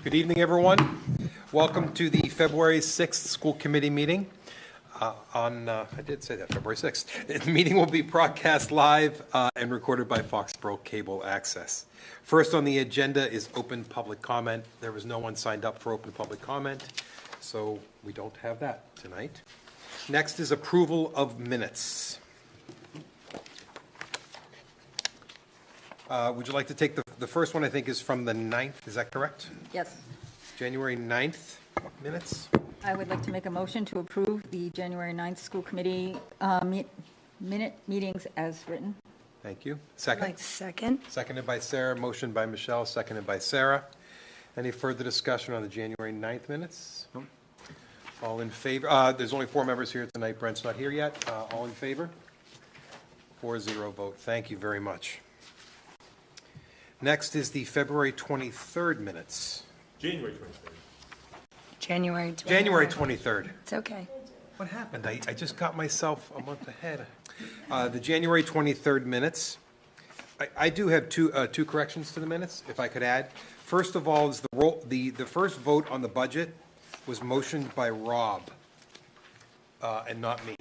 Good evening, everyone. Welcome to the February 6th school committee meeting. I did say that, February 6th. The meeting will be broadcast live and recorded by Foxboro Cable Access. First on the agenda is open public comment. There was no one signed up for open public comment, so we don't have that tonight. Next is approval of minutes. Would you like to take the first one? I think is from the 9th. Is that correct? Yes. January 9th minutes. I would like to make a motion to approve the January 9th school committee minute meetings as written. Thank you. Second? Like second. Seconded by Sarah. Motion by Michelle. Seconded by Sarah. Any further discussion on the January 9th minutes? No. All in favor? There's only 4 members here tonight. Brent's not here yet. All in favor? 4-0 vote. Thank you very much. Next is the February 23rd minutes. January 23rd. January 23rd. January 23rd. It's okay. What happened? I just got myself a month ahead. The January 23rd minutes. I do have two corrections to the minutes, if I could add. First of all, is the first vote on the budget was motioned by Rob and not me.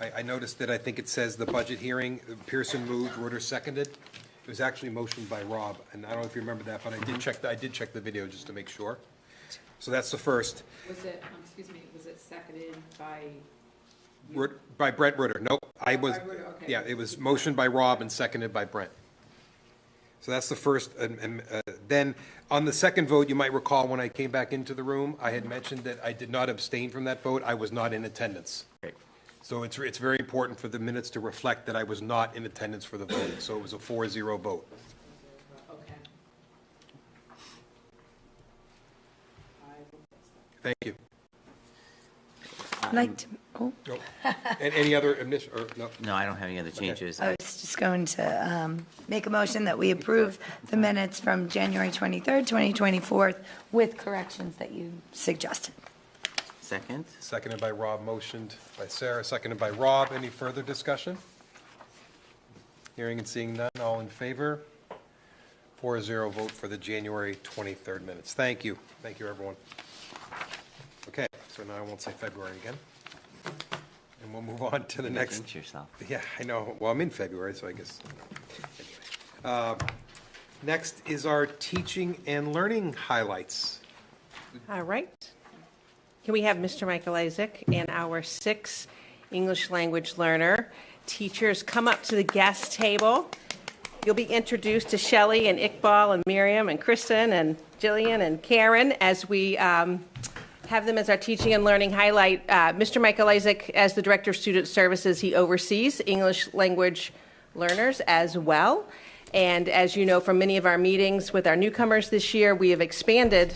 I noticed that I think it says the budget hearing, Pearson moved, Rutter seconded. It was actually motioned by Rob, and I don't know if you remember that, but I did check the video just to make sure. So that's the first. Was it, was it seconded by? By Brent Rutter. Nope, I was, by Rutter, okay. yeah, it was motioned by Rob and seconded by Brent. So that's the first, then on the second vote, you might recall when I came back into the room, I had mentioned that I did not abstain from that vote. I was not in attendance. Great. So it's very important for the minutes to reflect that I was not in attendance for the vote. So it was a 4-0 vote. Okay. Thank you. I'd like to, Oh. And any other initial, or no? No, I don't have any other changes. I was just going to make a motion that we approve the minutes from January 23rd, 2024 with corrections that you suggested. Second? Seconded by Rob, motioned by Sarah, seconded by Rob. Any further discussion? Hearing and seeing none, all in favor? 4-0 vote for the January 23rd minutes. Thank you. Thank you, everyone. Okay, so now I won't say February again. And we'll move on to the next. Jinx yourself. Yeah, I know. Well, I'm in February, so I guess. Anyway. Next is our teaching and learning highlights. All right. Here we have Mr. Michael Isaac and our 6 English language learner. Teachers, come up to the guest table. You'll be introduced to Shelley and Iqbal and Miriam and Kristen and Jillian and Karen as we have them as our teaching and learning highlight. Mr. Michael Isaac, as the Director of Student Services, he oversees English language learners as well. And as you know from many of our meetings with our newcomers this year, we have expanded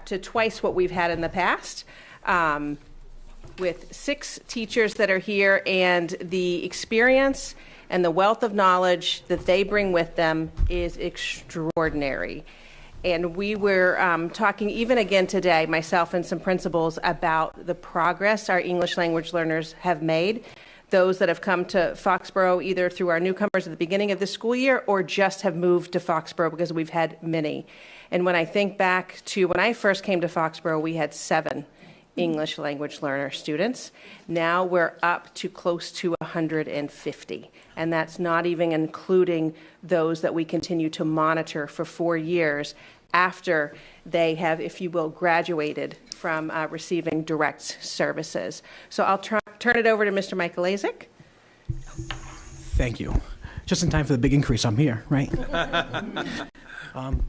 to twice what we've had in the past, with 6 teachers that are here, and the experience and the wealth of knowledge that they bring with them is extraordinary. And we were talking even again today, myself and some principals, about the progress our English language learners have made. Those that have come to Foxborough either through our newcomers at the beginning of the school year or just have moved to Foxborough, because we've had many. And when I think back to when I first came to Foxborough, we had 7 English language learner students. Now we're up to close to 150. And that's not even including those that we continue to monitor for 4 years after they have, if you will, graduated from receiving direct services. So I'll turn it over to Mr. Michael Isaac. Thank you. Just in time for the big increase, I'm here, right?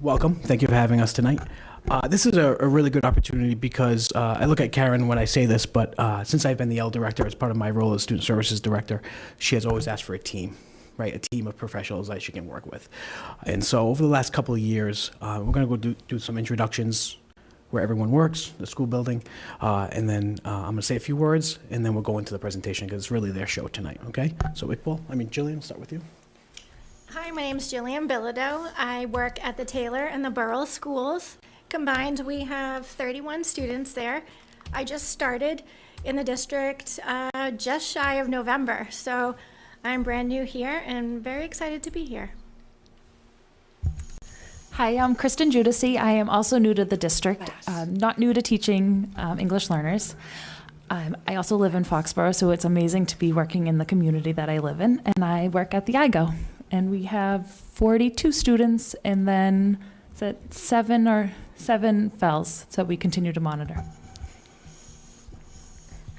Welcome. Thank you for having us tonight. This is a really good opportunity because I look at Karen when I say this, but since I've been the L director as part of my role as student services director, she has always asked for a team, right? A team of professionals that she can work with. And so over the last couple of years, we're going to go do some introductions where everyone works, the school building, and then I'm going to say a few words, and then we'll go into the presentation because it's really their show tonight, okay? So Jillian, I'll start with you. Hi, my name is Jillian Bilodeau. I work at the Taylor and the Borough schools. Combined, we have 31 students there. I just started in the district just shy of November, so I'm brand new here and very excited to be here. Hi, I'm Kristen Judici. I am also new to the district, not new to teaching English learners. I also live in Foxborough, so it's amazing to be working in the community that I live in. And I work at the IGO, and we have 42 students, and then is it seven fells that we continue to monitor.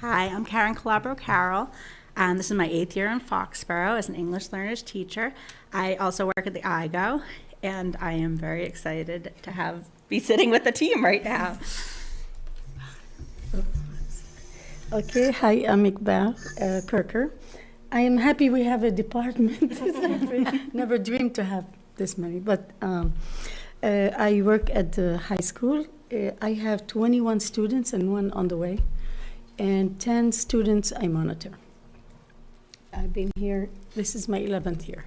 Hi, I'm Karen Calabro-Carroll. This is my 8th year in Foxborough as an English learners teacher. I also work at the IGO, and I am very excited to be sitting with the team right now. Okay, hi, I'm Iqbal Kirker. I am happy we have a department. Never dreamed to have this many, but I work at the high school. I have 21 students and one on the way, and 10 students I monitor. I've been here, this is my 11th year.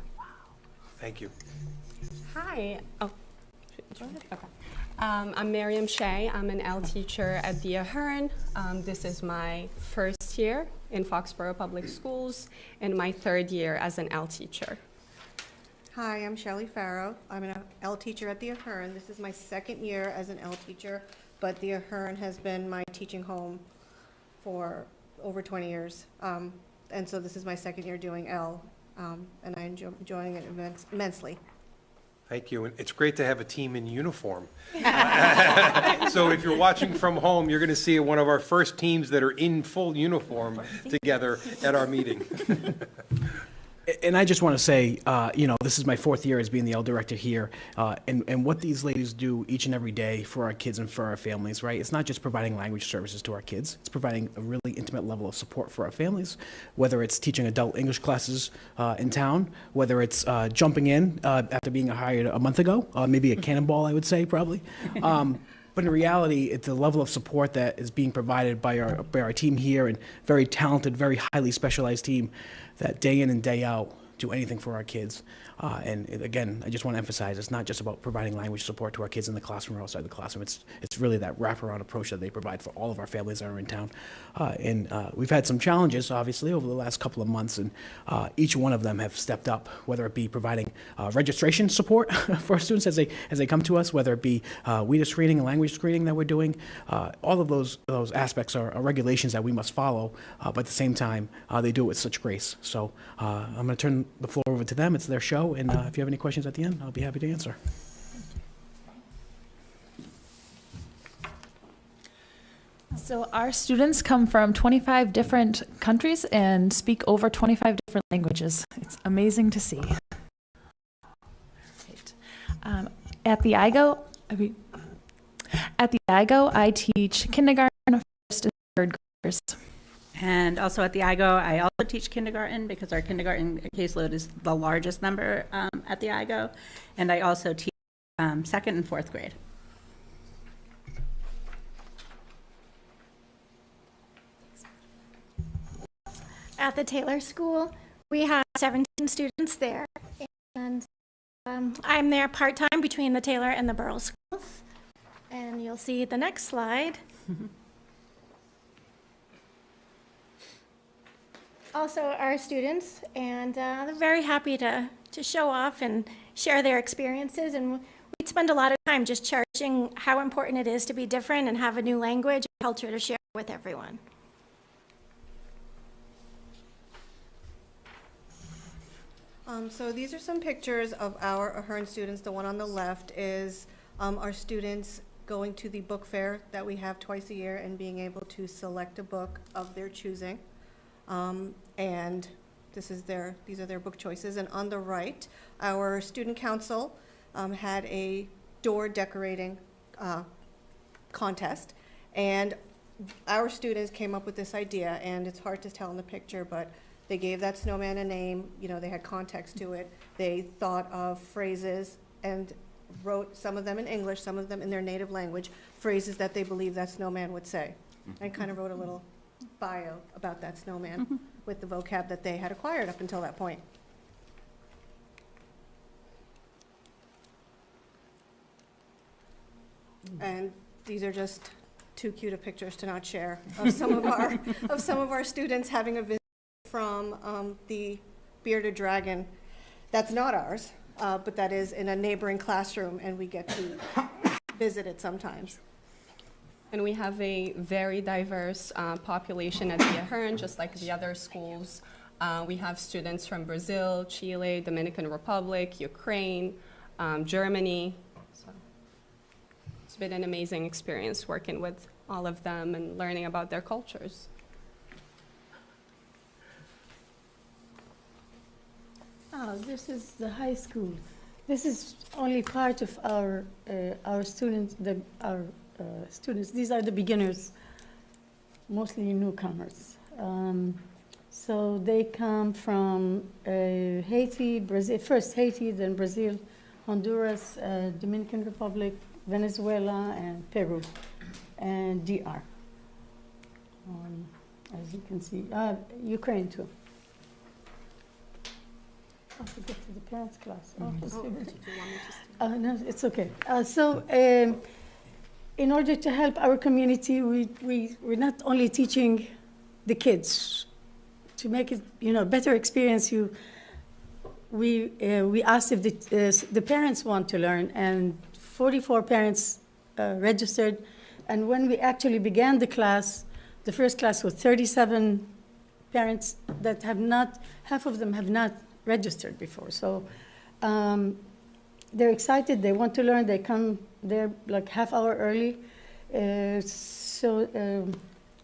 Thank you. Hi. Oh, okay. I'm Miriam Shea. I'm an L teacher at the Ahern. This is my first year in Foxborough Public Schools and my 3rd year as an L teacher. Hi, I'm Shelley Farrow. I'm an L teacher at the Ahern. This is my 2nd year as an L teacher, but the Ahern has been my teaching home for over 20 years. And so this is my 2nd year doing L, and I'm enjoying it immensely. Thank you. And it's great to have a team in uniform. So if you're watching from home, you're going to see one of our first teams that are in full uniform together at our meeting. And I just want to say, this is my 4th year as being the L director here, and what these ladies do each and every day for our kids and for our families, right? It's not just providing language services to our kids. It's providing a really intimate level of support for our families, whether it's teaching adult English classes in town, whether it's jumping in after being hired a month ago, maybe a cannonball, I would say, probably. But in reality, it's the level of support that is being provided by our team here, and very talented, very highly specialized team that day in and day out do anything for our kids. Again, I just want to emphasize, it's not just about providing language support to our kids in the classroom or outside the classroom. It's really that wraparound approach that they provide for all of our families that are in town. We've had some challenges, obviously, over the last couple of months, and each one of them have stepped up, whether it be providing registration support for our students as they come to us, whether it be WIDA screening and language screening that we're doing. All of those aspects are regulations that we must follow, but at the same time, they do it with such grace. So I'm going to turn the floor over to them. It's their show, and if you have any questions at the end, I'll be happy to answer. So our students come from 25 different countries and speak over 25 different languages. It's amazing to see. At the IGO, I teach kindergarten, 1st and 3rd graders. And also at the IGO, I also teach kindergarten because our kindergarten caseload is the largest number at the IGO. And I also teach 2nd and 4th grade. At the Taylor School, we have 17 students there, and I'm there part-time between the Taylor and the Burrell schools. And you'll see the next slide. Also our students, and they're very happy to show off and share their experiences. And we spend a lot of time just cherishing how important it is to be different and have a new language and culture to share with everyone. So these are some pictures of our Ahern students. The one on the left is our students going to the book fair that we have twice a year and being able to select a book of their choosing. And these are their book choices. And on the right, our student council had a door decorating contest. And our students came up with this idea, and it's hard to tell in the picture, but they gave that snowman a name. They had context to it. They thought of phrases and wrote some of them in English, some of them in their native language, phrases that they believe that snowman would say, and kind of wrote a little bio about that snowman with the vocab that they had acquired up until that point. And these are just too cute of pictures to not share of some of our students having a visit from the bearded dragon. That's not ours. but that is in a neighboring classroom, and we get to visit it sometimes. And we have a very diverse population at the Ahern, just like the other schools. We have students from Brazil, Chile, Dominican Republic, Ukraine, Germany. So it's been an amazing experience working with all of them and learning about their cultures. This is the high school. This is only part of our students. Our students. These are the beginners, mostly newcomers. So they come from Haiti, Brazil, first Haiti, then Brazil, Honduras, Dominican Republic, Venezuela, and Peru, and DR. As you can see, Ukraine too. Oh, we get to the parents' class. No, it's okay. In order to help our community, we're not only teaching the kids to make it, better experience. We asked if the parents want to learn, and 44 parents registered. And when we actually began the class, the first class was 37 parents that have not, half of them have not registered before. So they're excited, they want to learn, they come there like half hour early. They're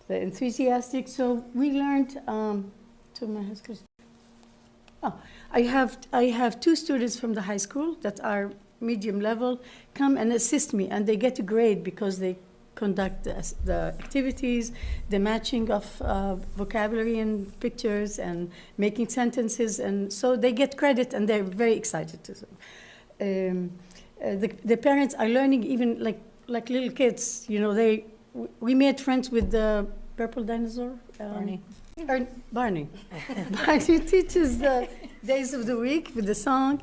enthusiastic. So we learned to my high school. I have 2 students from the high school that are medium level come and assist me, and they get a grade because they conduct the activities, the matching of vocabulary and pictures, and making sentences, and so they get credit, and they're very excited to. The parents are learning even like little kids. We made friends with the purple dinosaur. Barney. Barney. Barney teaches the days of the week with the song.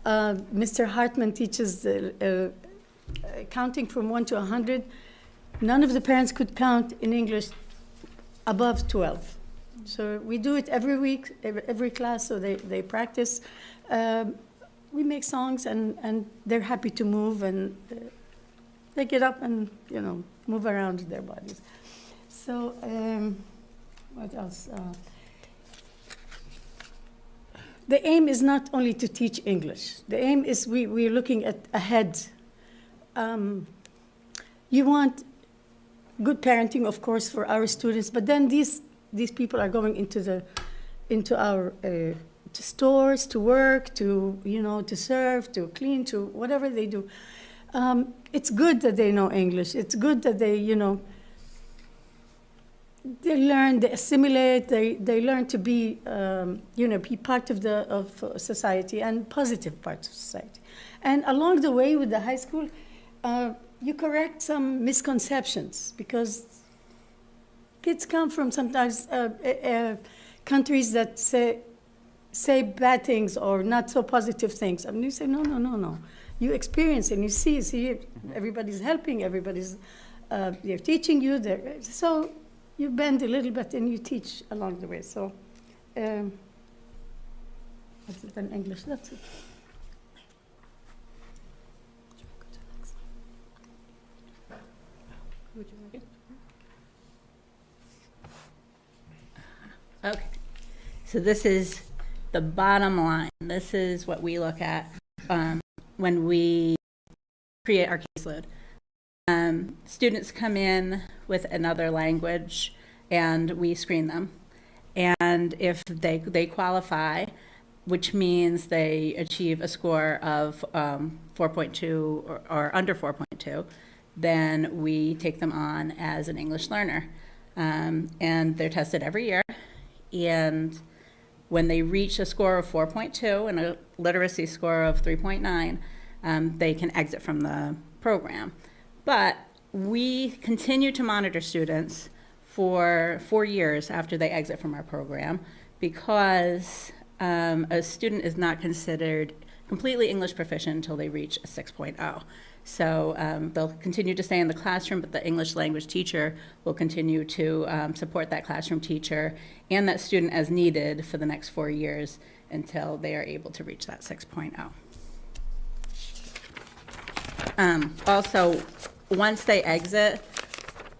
Mr. Hartman teaches the counting from 1 to 100. None of the parents could count in English above 12. So we do it every week, every class, so they practice. We make songs, and they're happy to move, and they get up and, move around their bodies. So what else? The aim is not only to teach English. The aim is we're looking at ahead. You want good parenting, of course, for our students, but then these people are going into our to stores, to work, to to serve, to clean, to whatever they do. It's good that they know English. It's good that they they learn, they assimilate, they learn to be be part of society, and positive part of society. And along the way with the high school, you correct some misconceptions, because kids come from sometimes countries that say bad things or not so positive things, and you say no. You experience and you see everybody's helping, everybody's they're teaching you. So you bend a little bit and you teach along the way. So what's it in English? That's it. Okay, so this is the bottom line. This is what we look at when we create our caseload. Students come in with another language, and we screen them. And if they qualify, which means they achieve a score of 4.2 or under 4.2, then we take them on as an English learner. And they're tested every year. And when they reach a score of 4.2 and a literacy score of 3.9, they can exit from the program. But we continue to monitor students for 4 years after they exit from our program, because a student is not considered completely English proficient until they reach a 6.0. So they'll continue to stay in the classroom, but the English language teacher will continue to support that classroom teacher and that student as needed for the next 4 years until they are able to reach that 6.0. Also, once they exit,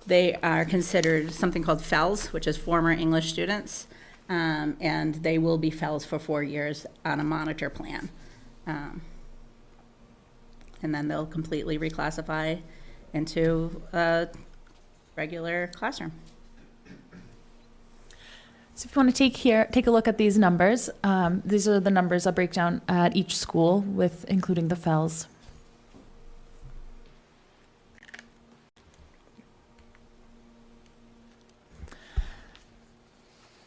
they are considered something called FELS, which is former English students, and they will be FELS for 4 years on a monitor plan. And then they'll completely reclassify into a regular classroom. So if you want to take a look at these numbers, these are the numbers, a breakdown at each school with including the FELS.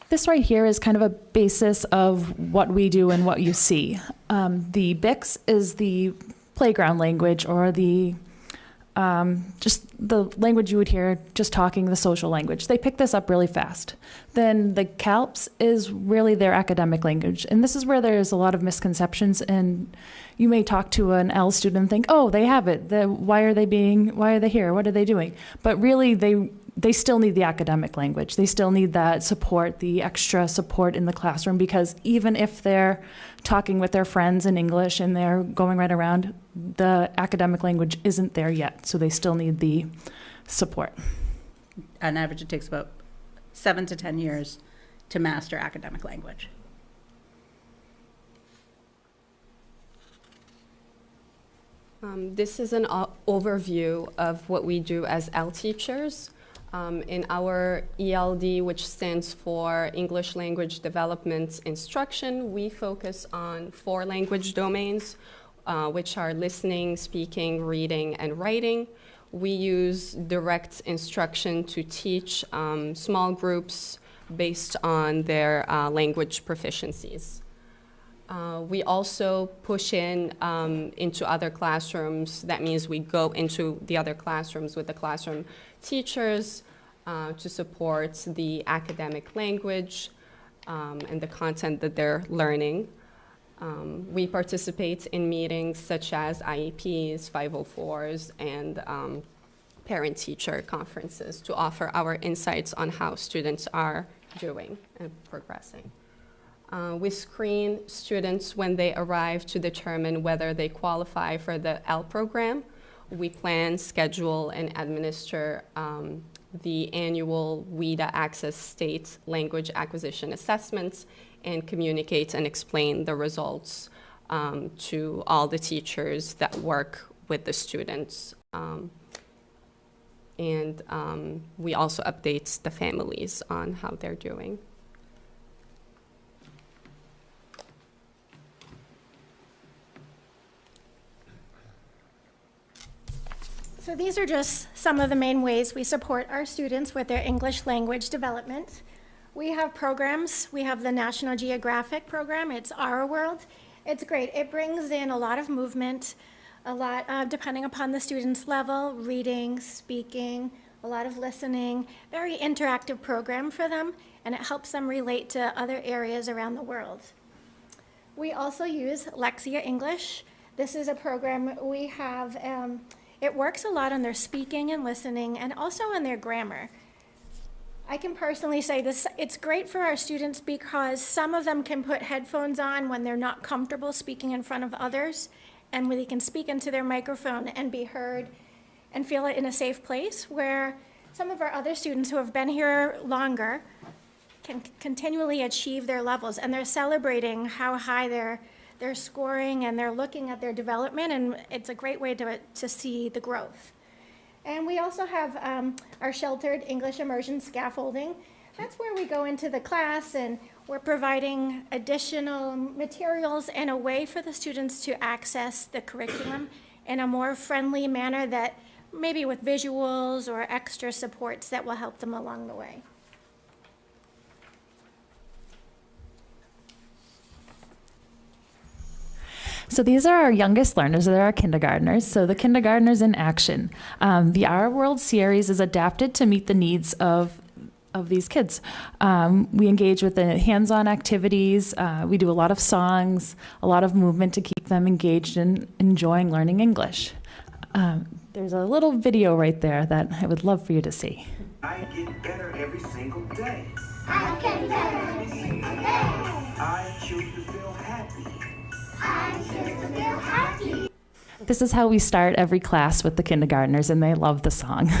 This right here is kind of a basis of what we do and what you see. The BICS is the playground language, or the just the language you would hear just talking, the social language. They pick this up really fast. Then the CALPS is really their academic language. And this is where there's a lot of misconceptions, and you may talk to an L student and think, oh, they have it. Why are they here? What are they doing? But really they still need the academic language. They still need that support, the extra support in the classroom, because even if they're talking with their friends in English and they're going right around, the academic language isn't there yet. So they still need the support. On average, it takes about 7 to 10 years to master academic language. This is an overview of what we do as L teachers. In our ELD, which stands for English Language Development Instruction, we focus on 4 language domains, which are listening, speaking, reading, and writing. We use direct instruction to teach small groups based on their language proficiencies. We also push into other classrooms. That means we go into the other classrooms with the classroom teachers to support the academic language and the content that they're learning. We participate in meetings such as IEPs, 504s, and parent-teacher conferences to offer our insights on how students are doing and progressing. We screen students when they arrive to determine whether they qualify for the L program. We plan, schedule, and administer the annual WIDA Access State Language Acquisition Assessments and communicate and explain the results to all the teachers that work with the students. And we also update the families on how they're doing. So these are just some of the main ways we support our students with their English language development. We have programs. We have the National Geographic program. It's Our World. It's great. It brings in a lot of movement, a lot, depending upon the student's level, reading, speaking, a lot of listening, very interactive program for them, and it helps them relate to other areas around the world. We also use Lexia English. This is a program we have. It works a lot on their speaking and listening, and also on their grammar. I can personally say this, it's great for our students because some of them can put headphones on when they're not comfortable speaking in front of others, and when they can speak into their microphone and be heard and feel it in a safe place, where some of our other students who have been here longer can continually achieve their levels, and they're celebrating how high they're scoring, and they're looking at their development, and it's a great way to see the growth. And we also have our sheltered English immersion scaffolding. That's where we go into the class and we're providing additional materials and a way for the students to access the curriculum in a more friendly manner, that maybe with visuals or extra supports that will help them along the way. So these are our youngest learners. They're our kindergartners. So the kindergartners in action. The Our World series is adapted to meet the needs of these kids. We engage with the hands-on activities. We do a lot of songs, a lot of movement to keep them engaged in enjoying learning English. There's a little video right there that I would love for you to see. I get better every single day. I get better every single day. I choose to feel happy. I choose to feel happy. This is how we start every class with the kindergartners, and they love the song.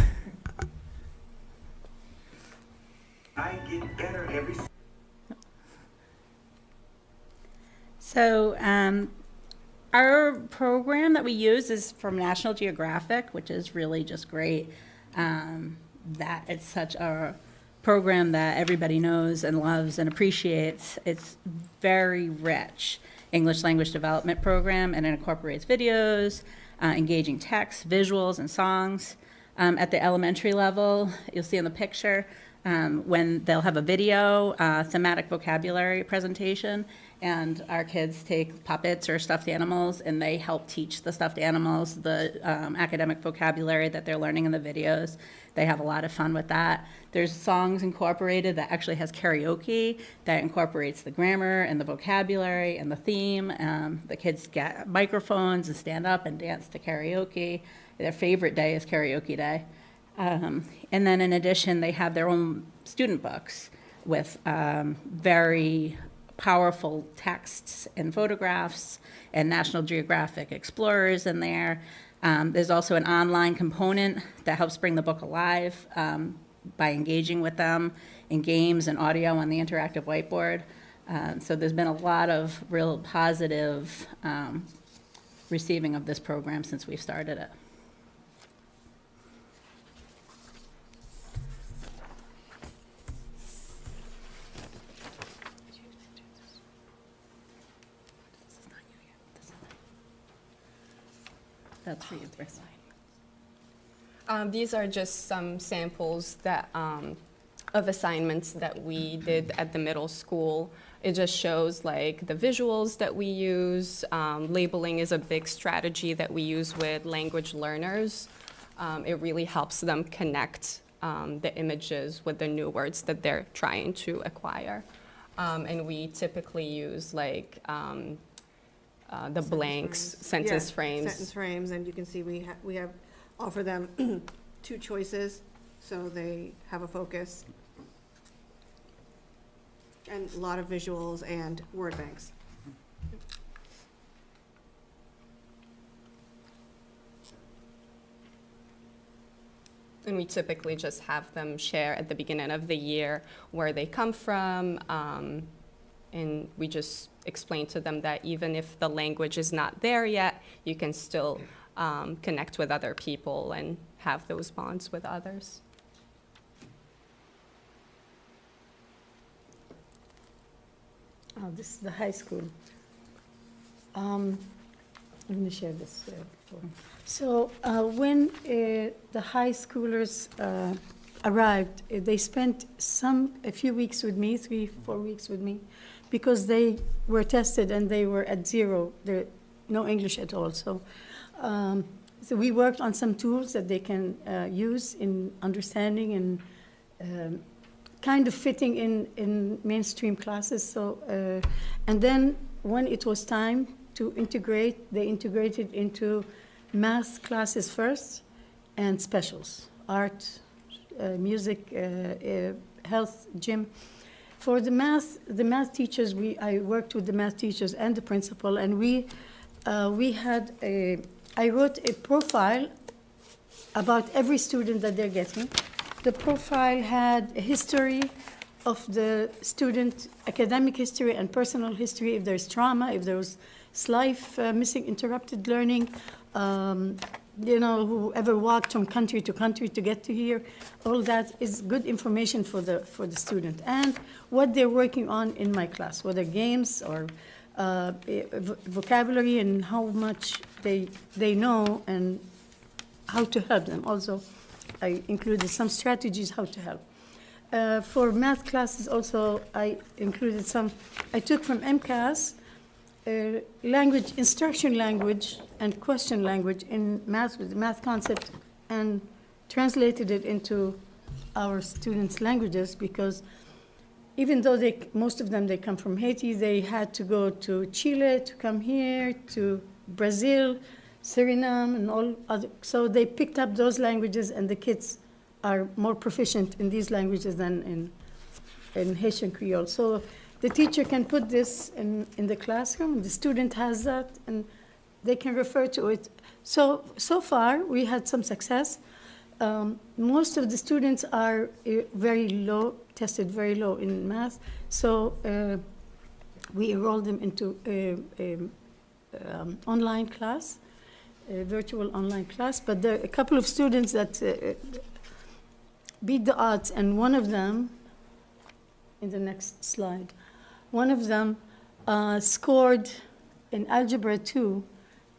I get better every So our program that we use is from National Geographic, which is really just great. That it's such a program that everybody knows and loves and appreciates. It's very rich English language development program, and it incorporates videos, engaging text, visuals, and songs. At the elementary level, you'll see in the picture when they'll have a video, thematic vocabulary presentation, and our kids take puppets or stuffed animals, and they help teach the stuffed animals the academic vocabulary that they're learning in the videos. They have a lot of fun with that. There's songs incorporated that actually has karaoke that incorporates the grammar and the vocabulary and the theme. The kids get microphones and stand up and dance to karaoke. Their favorite day is karaoke day. And then in addition, they have their own student books with very powerful texts and photographs and National Geographic explorers in there. There's also an online component that helps bring the book alive by engaging with them in games and audio on the interactive whiteboard. So there's been a lot of real positive receiving of this program since we've started it. That's for you, Chris. These are just some samples that, of assignments that we did at the middle school. It just shows like the visuals that we use. Labeling is a big strategy that we use with language learners. It really helps them connect the images with the new words that they're trying to acquire. And we typically use like the blanks, sentence frames. Sentence frames, and you can see we have offer them 2 choices, so they have a focus. And a lot of visuals and word banks. And we typically just have them share at the beginning of the year where they come from, and we just explain to them that even if the language is not there yet, you can still connect with other people and have those bonds with others. Oh, this is the high school. Let me share this before. So when the high schoolers arrived, they spent a few weeks with me, 3-4 weeks with me, because they were tested and they were at 0, no English at all. So we worked on some tools that they can use in understanding and kind of fitting in mainstream classes. So, and then when it was time to integrate, they integrated into math classes first and specials, art, music, health, gym. For the math teachers, I worked with the math teachers and the principal, and I wrote a profile about every student that they're getting. The profile had a history of the student, academic history and personal history, if there's trauma, if there's life missing, interrupted learning, whoever walked from country to country to get to here, all that is good information for the student. And what they're working on in my class, whether games or vocabulary and how much they know and how to help them. Also, I included some strategies how to help. For math classes also, I included I took from MCAS, language, instruction language and question language in math with the math concept, and translated it into our students' languages, because even though most of them, they come from Haiti, they had to go to Chile to come here, to Brazil, Suriname, and all other. So they picked up those languages, and the kids are more proficient in these languages than in Haitian Creole. So the teacher can put this in the classroom, the student has that, and they can refer to it So far, we had some success. Most of the students are very low, tested very low in math, so we enrolled them into online class, a virtual online class, but there are a couple of students that beat the odds, and one of them, in the next slide, one of them scored in Algebra 2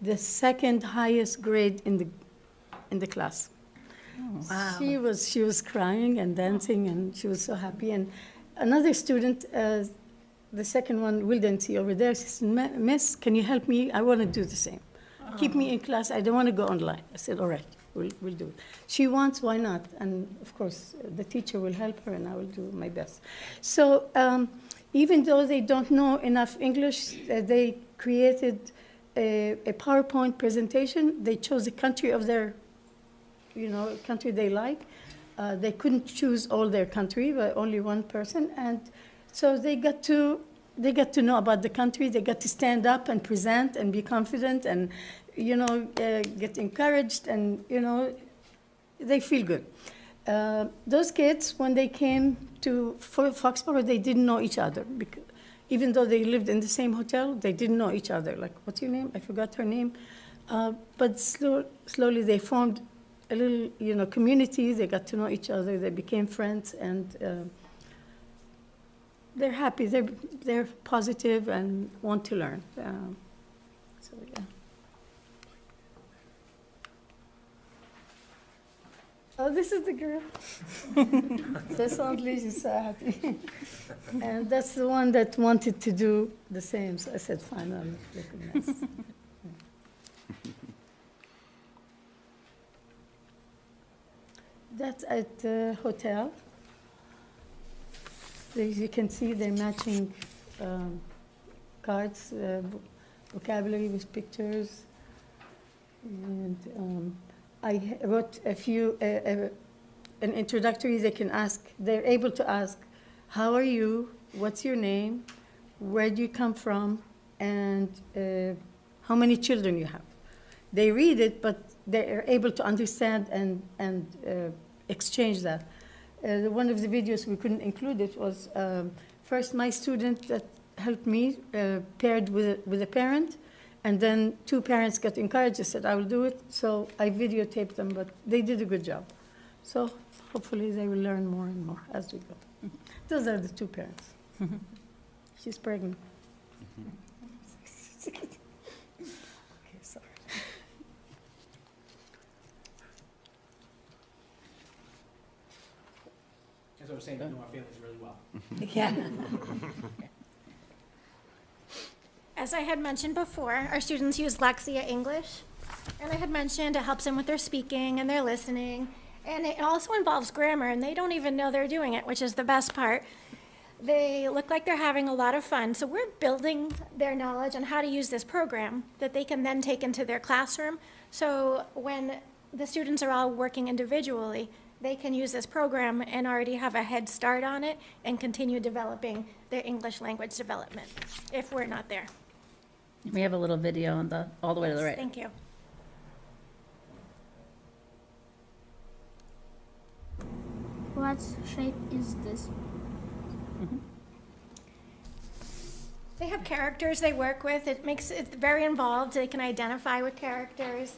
the second highest grade in the class. Wow. She was crying and dancing, and she was so happy. And another student, the second one, Wildency over there, she said, Miss, can you help me? I want to do the same. Keep me in class. I don't want to go online. I said, all right, we'll do it. She wants, why not? And of course, the teacher will help her, and I will do my best. So even though they don't know enough English, they created a PowerPoint presentation. They chose the country of their, country they like. They couldn't choose all their country, but only one person. And so they got to know about the country. They got to stand up and present and be confident and, get encouraged, and, they feel good. Those kids, when they came to Foxborough, they didn't know each other. Because even though they lived in the same hotel, they didn't know each other. Like, what's your name? I forgot her name. But slowly they formed a little, community. They got to know each other. They became friends, and they're happy. They're positive and want to learn. So yeah. Oh, this is the girl. That's only she's so happy. And that's the one that wanted to do the same. So I said, fine, I'll look nice. That's at the hotel. As you can see, they're matching cards, vocabulary with pictures. And I wrote a few, an introductory. They're able to ask, how are you? What's your name? Where do you come from? And how many children you have? They read it, but they're able to understand and exchange that. One of the videos we couldn't include it was first my student that helped me paired with a parent, and then two parents got encouraged. They said, I will do it. So I videotaped them, but they did a good job. So hopefully they will learn more and more as we go. Those are the two parents. She's pregnant. Okay, sorry. As I was saying, you know our families really well. Yeah. As I had mentioned before, our students use Lexia English, and I had mentioned it helps them with their speaking and their listening, and it also involves grammar, and they don't even know they're doing it, which is the best part. They look like they're having a lot of fun, so we're building their knowledge on how to use this program that they can then take into their classroom. So when the students are all working individually, they can use this program and already have a head start on it and continue developing their English language development if we're not there. We have a little video on all the way to the right. Thank you. What shape is this? They have characters they work with. It makes it very involved. They can identify with characters,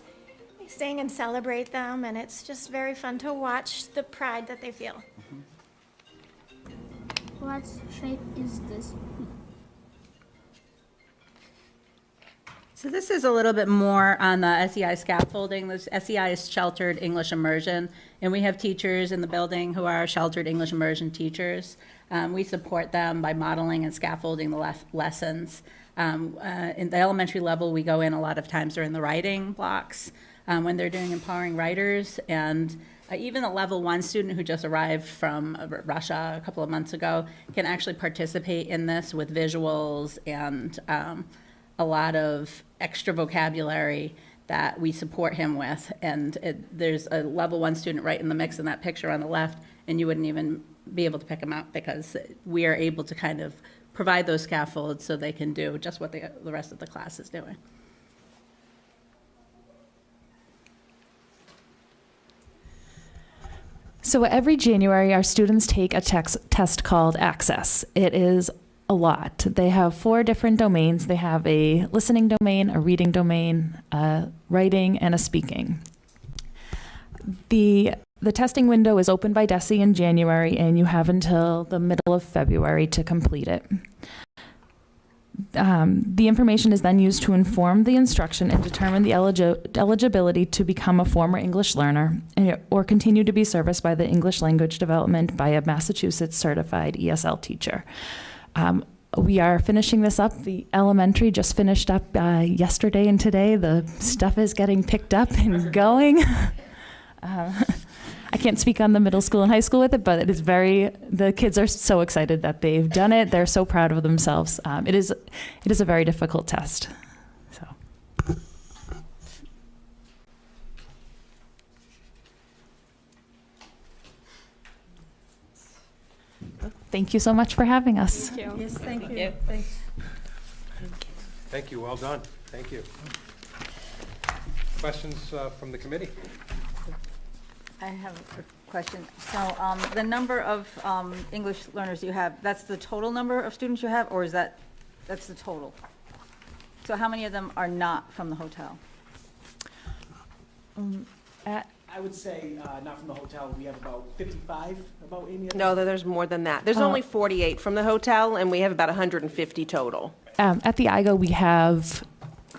sing and celebrate them, and it's just very fun to watch the pride that they feel. What shape is this? So this is a little bit more on the SEI scaffolding. This SEI is Sheltered English Immersion, and we have teachers in the building who are Sheltered English Immersion teachers. We support them by modeling and scaffolding the lessons. In the elementary level, we go in a lot of times during the writing blocks when they're doing empowering writers, and even a level 1 student who just arrived from Russia a couple of months ago can actually participate in this with visuals and a lot of extra vocabulary that we support him with. And there's a level 1 student right in the mix in that picture on the left, and you wouldn't even be able to pick them out because we are able to kind of provide those scaffolds so they can do just what the rest of the class is doing. So every January, our students take a test called Access. It is a lot. They have 4 different domains. They have a listening domain, a reading domain, a writing, and a speaking. The testing window is opened by DESE in January, and you have until the middle of February to complete it. The information is then used to inform the instruction and determine the eligibility to become a former English learner or continue to be serviced by the English language development by a Massachusetts certified ESL teacher. We are finishing this up. The elementary just finished up yesterday and today. The stuff is getting picked up and going. I can't speak on the middle school and high school with it, but the kids are so excited that they've done it. They're so proud of themselves. It is a very difficult test. So. Thank you so much for having us. Thank you. Yes, thank you. Thanks. Thank you, well done. Thank you. Questions from the committee? I have a question. So the number of English learners you have, that's the total number of students you have, or is that's the total? So how many of them are not from the hotel? I would say not from the hotel. We have about 55, about Amy. No, there's more than that. There's only 48 from the hotel, and we have about 150 total. At the IGO, we have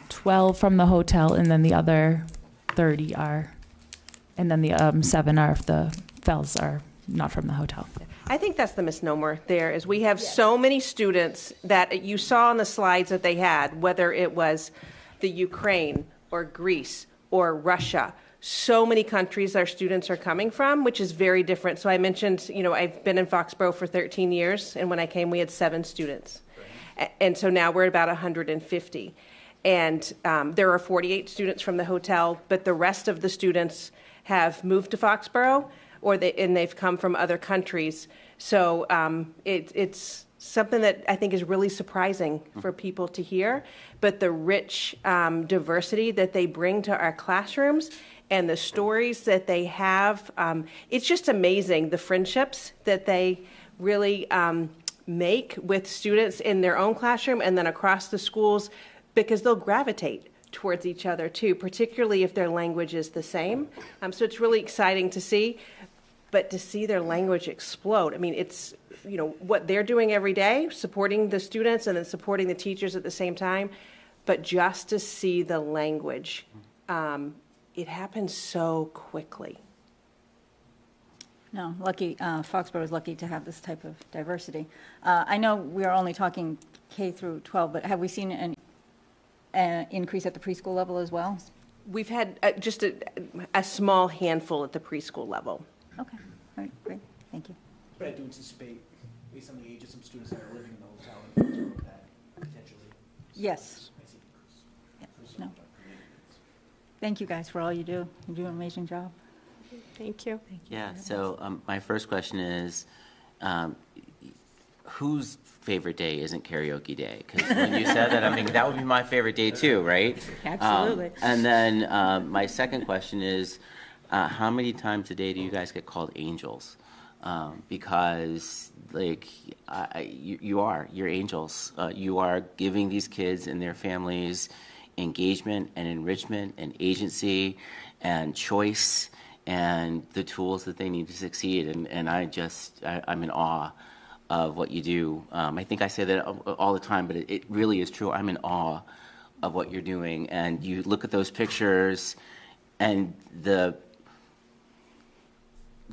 12 from the hotel, and then the other 30 are, and then the 7 are, the fells are not from the hotel. I think that's the misnomer there, is we have so many students that you saw on the slides that they had, whether it was the Ukraine or Greece or Russia. So many countries our students are coming from, which is very different. So I mentioned, I've been in Foxborough for 13 years, and when I came, we had 7 students. And so now we're at about 150. And there are 48 students from the hotel, but the rest of the students have moved to Foxborough, and they've come from other countries. So it's something that I think is really surprising for people to hear. But the rich diversity that they bring to our classrooms and the stories that they have, it's just amazing, the friendships that they really make with students in their own classroom and then across the schools, because they'll gravitate towards each other too, particularly if their language is the same. So it's really exciting to see, but to see their language explode. I mean, it's, what they're doing every day, supporting the students and then supporting the teachers at the same time, but just to see the language, it happens so quickly. No, lucky, Foxborough is lucky to have this type of diversity. I know we are only talking K through 12, but have we seen an increase at the preschool level as well? We've had just a small handful at the preschool level. Okay, all right, great, thank you. But I do anticipate, based on the age of some students that are living in the hotel, that potentially. Yes. Yeah, no. Thank you guys for all you do. You do an amazing job. Thank you. Yeah, so my first question is, whose favorite day isn't karaoke day? Because when you said that, I mean, that would be my favorite day too, right? Absolutely. And then my second question is, how many times a day do you guys get called angels? Because you're angels. You are giving these kids and their families engagement and enrichment and agency and choice and the tools that they need to succeed. And I'm in awe of what you do. I think I say that all the time, but it really is true. I'm in awe of what you're doing. And you look at those pictures and the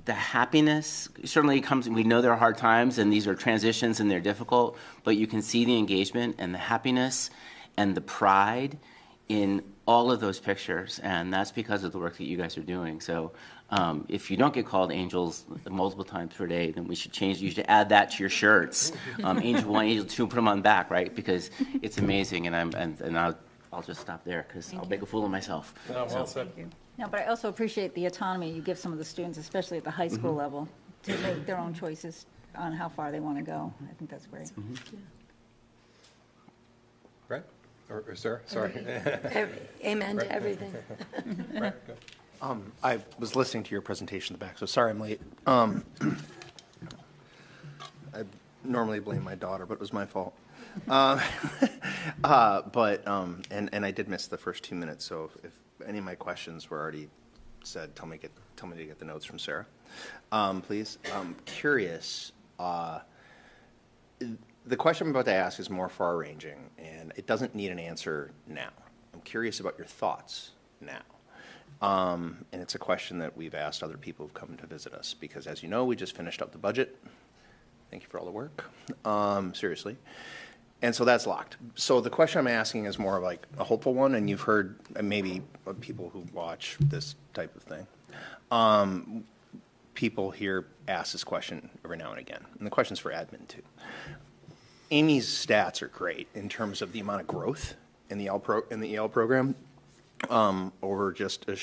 happiness certainly comes. We know there are hard times and these are transitions and they're difficult, but you can see the engagement and the happiness and the pride in all of those pictures, and that's because of the work that you guys are doing. So if you don't get called angels multiple times per day, then we should change. You should add that to your shirts. Angel 1, Angel 2, put them on back, right? Because it's amazing, and I'll just stop there because I'll make a fool of myself. No, well said. No, but I also appreciate the autonomy you give some of the students, especially at the high school level, to make their own choices on how far they want to go. I think that's great. Right? Or sir, sorry. Amen to everything. Right, good. I was listening to your presentation in the back, so sorry I'm late. I normally blame my daughter, but it was my fault. And I did miss the first 2 minutes, so if any of my questions were already said, tell me to get the notes from Sarah, please. I'm curious. The question I'm about to ask is more far-ranging, and it doesn't need an answer now. I'm curious about your thoughts now. And it's a question that we've asked other people who've come to visit us, because as you know, we just finished up the budget. Thank you for all the work, seriously. And so that's locked. So the question I'm asking is more of like a hopeful one, and you've heard maybe of people who watch this type of thing. People here ask this question every now and again, and the question's for admin too. Amy's stats are great in terms of the amount of growth in the EL program over just a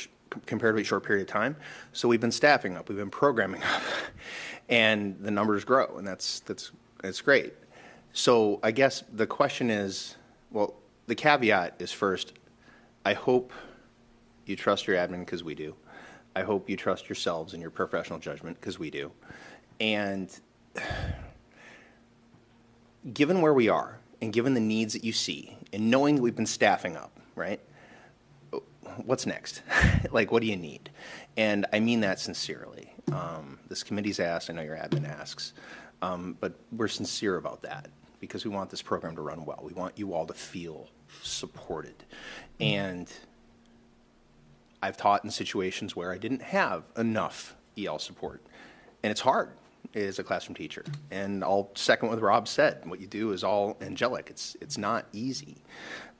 comparatively short period of time. So we've been staffing up, we've been programming up, and the numbers grow, and that's great. So I guess the question is, well, the caveat is first, I hope you trust your admin, because we do. I hope you trust yourselves and your professional judgment, because we do. And given where we are, and given the needs that you see, and knowing that we've been staffing up, right? What's next? Like, what do you need? And I mean that sincerely. This committee's asked, I know your admin asks, but we're sincere about that, because we want this program to run well. We want you all to feel supported. And I've taught in situations where I didn't have enough EL support, and it's hard as a classroom teacher. And I'll second what Rob said. What you do is all angelic. It's not easy.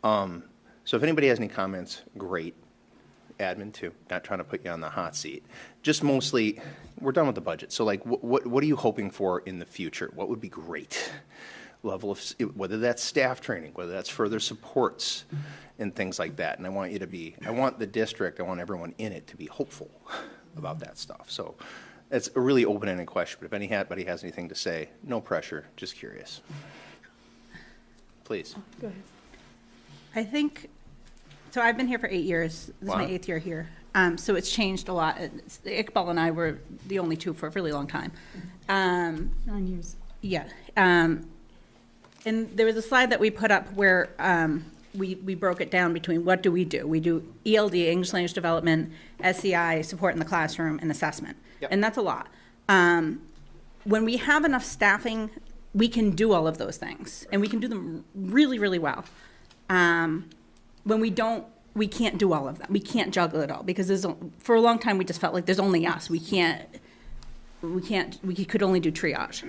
So if anybody has any comments, great. Admin too. Not trying to put you on the hot seat. Just mostly, we're done with the budget. So like, what are you hoping for in the future? What would be great? Level of, whether that's staff training, whether that's further supports and things like that. And I want you to be, I want the district, I want everyone in it to be hopeful about that stuff. So it's a really open-ended question, but if anybody has anything to say, no pressure, just curious. Please. Go ahead. I think, so I've been here for 8 years. This is my 8th year here. So it's changed a lot. Iqbal and I were the only two for a really long time. 9 years. Yeah. And there was a slide that we put up where we broke it down between what do. We do ELD, English Language Development, SEI, support in the classroom, and assessment. Yep. And that's a lot. When we have enough staffing, we can do all of those things, and we can do them really, really well. When we don't, we can't do all of them. We can't juggle it all, because for a long time we just felt like there's only us. We could only do triage.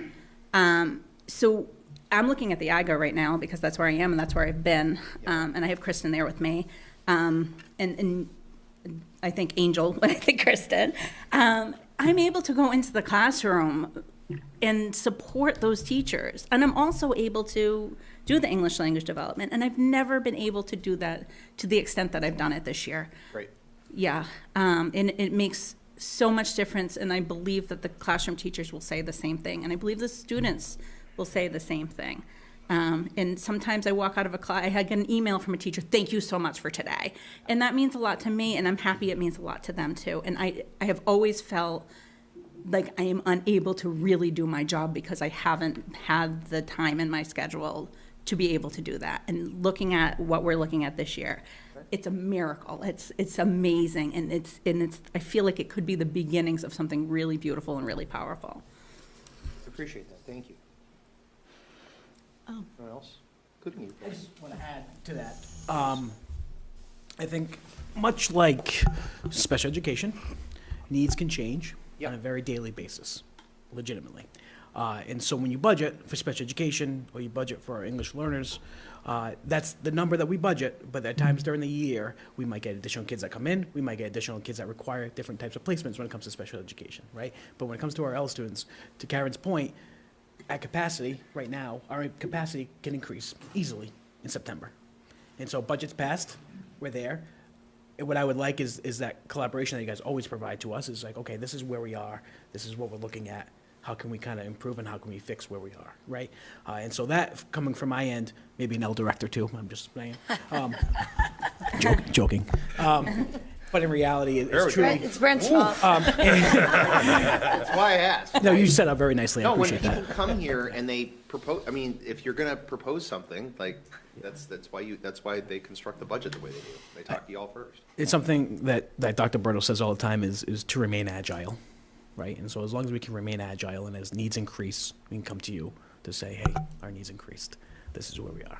So I'm looking at the IGO right now, because that's where I am and that's where I've been. And I have Kristen there with me. And I think Angel, when I think Kristen. I'm able to go into the classroom and support those teachers. And I'm also able to do the English language development. And I've never been able to do that to the extent that I've done it this year. Great. Yeah. And it makes so much difference. And I believe that the classroom teachers will say the same thing. And I believe the students will say the same thing. And sometimes I walk out of a class, I had an email from a teacher, thank you so much for today. And that means a lot to me, and I'm happy it means a lot to them too. And I have always felt like I am unable to really do my job because I haven't had the time in my schedule to be able to do that. And looking at what we're looking at this year, it's a miracle. It's amazing, and it's I feel like it could be the beginnings of something really beautiful and really powerful. Appreciate that. Thank you. Anyone else? Including you. I just want to add to that. I think much like special education, needs can change on a very daily basis, legitimately. And so when you budget for special education or you budget for our English learners, that's the number that we budget, but at times during the year, we might get additional kids that come in, we might get additional kids that require different types of placements when it comes to special education, right? But when it comes to our L students, to Karen's point, at capacity, right now, our capacity can increase easily in September. And so budget's passed, we're there. And what I would like is that collaboration that you guys always provide to us is like, okay, this is where we are, this is what we're looking at, how can we kind of improve and how can we fix where we are, right? And so that, coming from my end, maybe an L director too, I'm just saying, joking. But in reality, There we it's go. truly. It's Brent's fault. That's why I asked. No, you set up very nicely. I No, when appreciate people that. come here and they propose, I mean, if you're gonna propose something, like, that's why they construct the budget the way they do. They talk to y'all first. It's something that Dr. Berto says all the time is to remain agile, right? And so as long as we can remain agile and as needs increase, we can come to you to say, hey, our needs increased. This is where we are.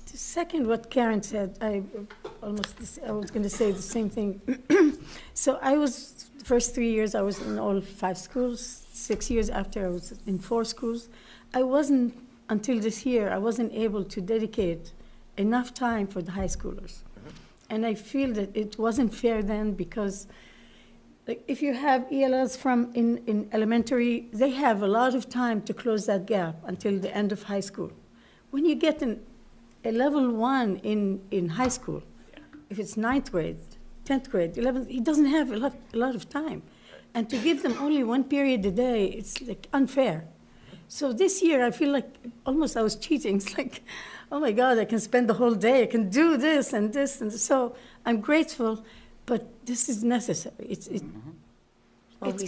To second what Karen said, I was going to say the same thing. So the first 3 years I was in all 5 schools. 6 years after I was in 4 schools. Until this year, I wasn't able to dedicate enough time for the high schoolers. And I feel that it wasn't fair then because like if you have ELLs from in elementary, they have a lot of time to close that gap until the end of high school. When you get a level 1 in high school, if it's 9th grade, 10th grade, 11th, he doesn't have a lot of time. And to give them only 1 period a day, it's like unfair. So this year, I feel like almost I was cheating. It's like, oh my God, I can spend the whole day. I can do this and this. And so I'm grateful, but this is necessary. It's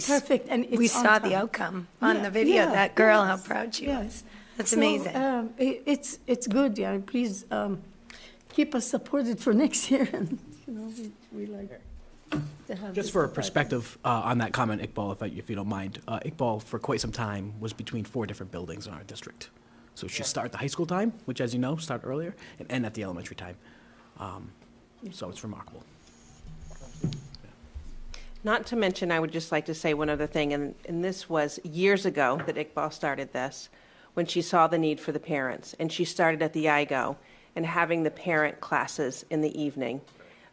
perfect. And it's We on saw time. the outcome on Yeah, the video. yeah, That girl, how yes, proud she yes. was. That's So, amazing. It's good, yeah. Please keep us supported for next year. And, we like to have Just this for department. perspective if you don't mind, Iqbal for quite some time was between 4 different buildings in our district. So she started the high school time, which as you know, started earlier, and end at the elementary time. So it's remarkable. Not to mention, I would just like to say one other thing, and this was years ago that Iqbal started this, when she saw the need for the parents. And she started at the IGO and having the parent classes in the evening,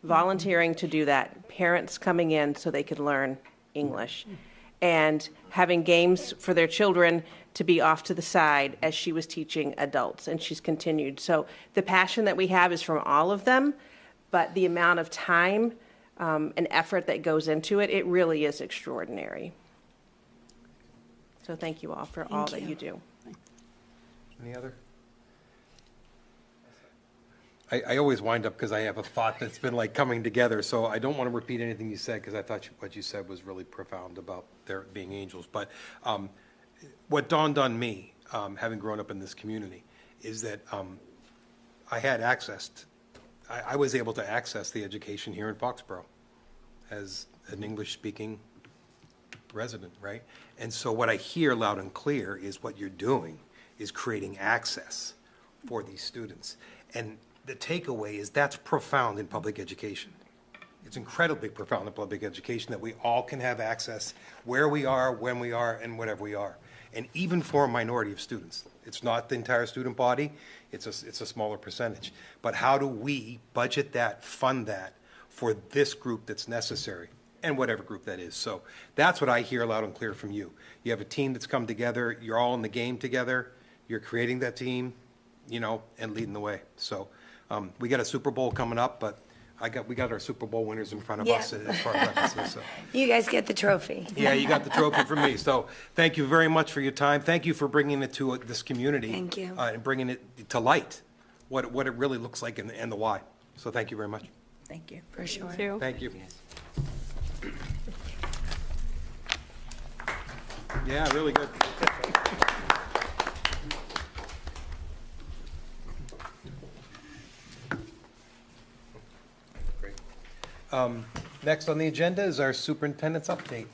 volunteering to do that, parents coming in so they could learn English, and having games for their children to be off to the side as she was teaching adults, and she's continued. So the passion that we have is from all of them, but the amount of time and effort that goes into it, it really is extraordinary. So thank you all for all that you do. Any other? I always wind up because I have a thought that's been like coming together, so I don't want to repeat anything you said because I thought what you said was really profound about there being angels. But what dawned on me, having grown up in this community, is that I had access. I was able to access the education here in Foxborough as an English-speaking resident, right? And so what I hear loud and clear is what you're doing is creating access for these students. And the takeaway is that's profound in public education. It's incredibly profound in public education that we all can have access where we are, when we are, and whatever we are. And even for a minority of students. It's not the entire student body, it's a smaller percentage. But how do we budget that, fund that for this group that's necessary, and whatever group that is? So that's what I hear loud and clear from you. You have a team that's come together, you're all in the game together, you're creating that team, and leading the way. So we got a Super Bowl coming up, but we got our Super Bowl winners in front of us as far as references. So. You guys get the trophy. Yeah, you got the trophy from me. So thank you very much for your time. Thank you for bringing it to this community. Thank you. And bringing it to light, what it really looks like and the why. So thank you very much. Thank you. For sure. Thank you. Yeah, really good. Great. Next on the agenda is our superintendent's update.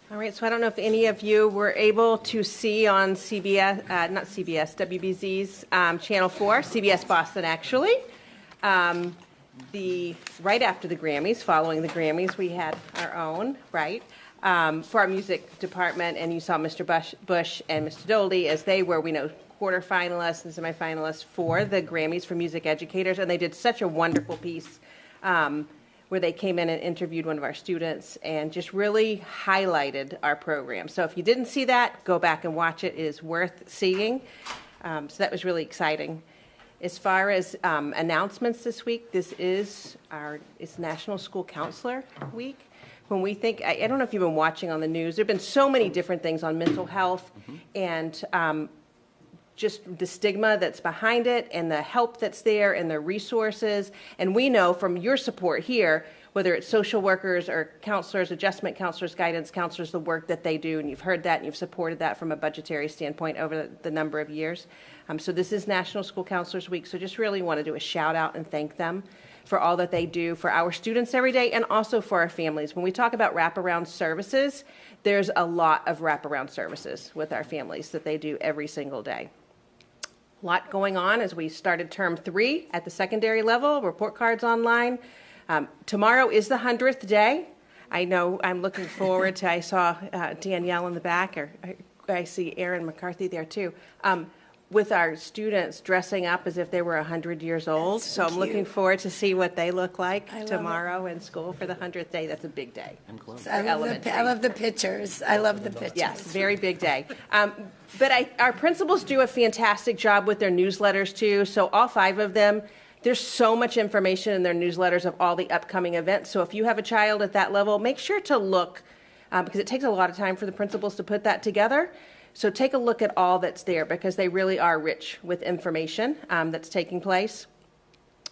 All right, so I don't know if any of you were able to see on CBS, not CBS, WBZ's Channel 4, CBS Boston actually, right after the Grammys, following the Grammys, we had our own, right, for our music department, and you saw Mr. Bush and Mr. Doldy as they were, we know, quarterfinalists and semifinalists for the Grammys for Music Educators, and they did such a wonderful piece where they came in and interviewed one of our students and just really highlighted our program. So if you didn't see that, go back and watch it. It is worth seeing. So that was really exciting. As far as announcements this week, it's National School Counselor Week. When we think, I don't know if you've been watching on the news, there have been so many different things on mental health, and just the stigma that's behind it and the help that's there and the resources. And we know from your support here, whether it's social workers or counselors, adjustment counselors, guidance counselors, the work that they do, and you've heard that and you've supported that from a budgetary standpoint over the number of years. So this is National School Counselors Week, so just really want to do a shout out and thank them for all that they do for our students every day and also for our families. When we talk about wraparound services, there's a lot of wraparound services with our families that they do every single day. A lot going on as we started term 3 at the secondary level, report cards online. Tomorrow is the 100th day. I know I'm looking forward to, I saw Danielle in the back, or I see Aaron McCarthy there too, with our students dressing up as if they were 100 years old. So I'm looking forward to see what they look like tomorrow in school for the 100th day. That's a big day. I love the pictures. I love the pictures. Yes, very big day. But our principals do a fantastic job with their newsletters too. So all 5 of them, there's so much information in their newsletters of all the upcoming events. So if you have a child at that level, make sure to look, because it takes a lot of time for the principals to put that together. So take a look at all that's there, because they really are rich with information that's taking place.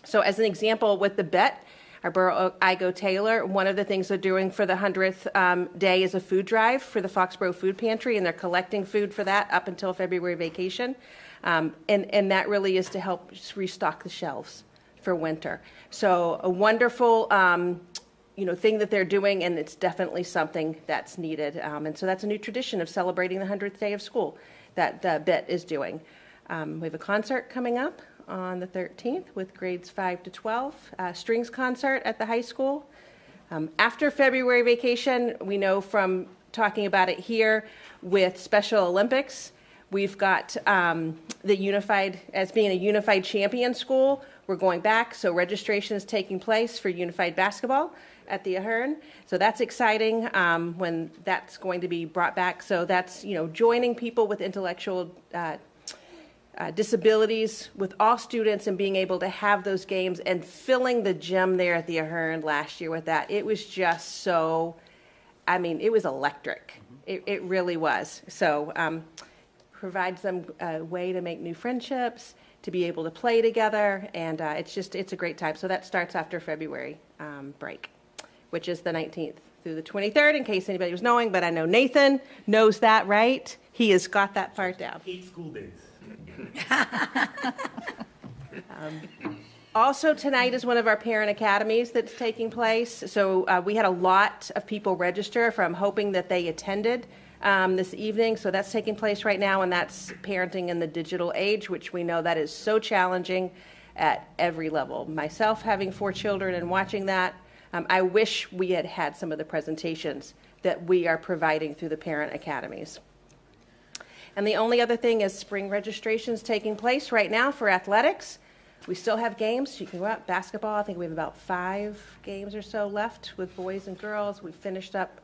So as an example, with the BET, our Borough IGO Taylor, one of the things they're doing for the 100th day is a food drive for the Foxborough Food Pantry, and they're collecting food for that up until February vacation. And that really is to help restock the shelves for winter. So a wonderful thing that they're doing, and it's definitely something that's needed. And so that's a new tradition of celebrating the 100th day of school that the BIT is doing. We have a concert coming up on the 13th with grades 5 to 12, strings concert at the high school. After February vacation, we know from talking about it here with Special Olympics, we've got the Unified, as being a Unified Champion school, we're going back, so registration is taking place for Unified Basketball at the Ahern. So that's exciting when that's going to be brought back. So that's, joining people with intellectual disabilities with all students and being able to have those games and filling the gym there at the Ahern last year with that. It was just so, it was electric. It really was. So provides them a way to make new friendships, to be able to play together, and it's a great time. So that starts after February break, which is the 19th through the 23rd, in case anybody was knowing, but I know Nathan knows that, right? He has got that part down. 8 school days. Also tonight is one of our parent academies that's taking place. So we had a lot of people register from hoping that they attended this evening. So that's taking place right now, and that's parenting in the digital age, which we know that is so challenging at every level. Myself having 4 children and watching that, I wish we had had some of the presentations that we are providing through the parent academies. And the only other thing is spring registrations taking place right now for athletics. We still have games. You can go out. Basketball, I think we have about 5 games or so left with boys and girls. We've finished up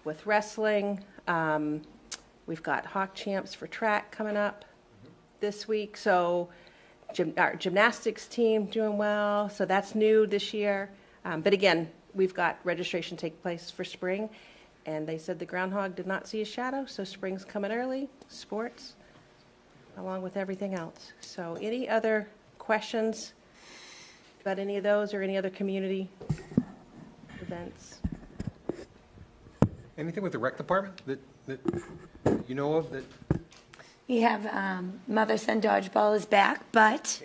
with wrestling. We've got Hawk Champs for track coming up this week. So our gymnastics team doing well. So that's new this year. But again, we've got registration take place for spring. And they said the groundhog did not see a shadow, so spring's coming early, sports, along with everything else. So any other questions about any of those or any other community events? Anything with the rec department that you know of that? We have Mother-Son Dodgeball is back, but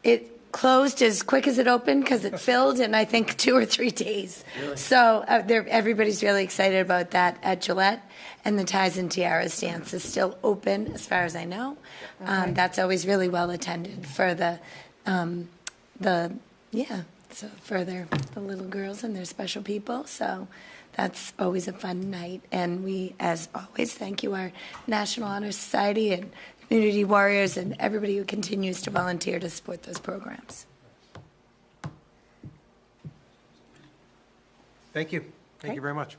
it closed as quick as it opened because it filled in, I think, 2 or 3 days. Really? So everybody's really excited about that at Gillette. And the Ties and Tiaras dance is still open, as far as I know. Okay. That's always really well attended for the little girls and their special people. So that's always a fun night. And we, as always, thank you, our National Honor Society and Community Warriors and everybody who continues to volunteer to support those programs. Thank you. Thank you very much.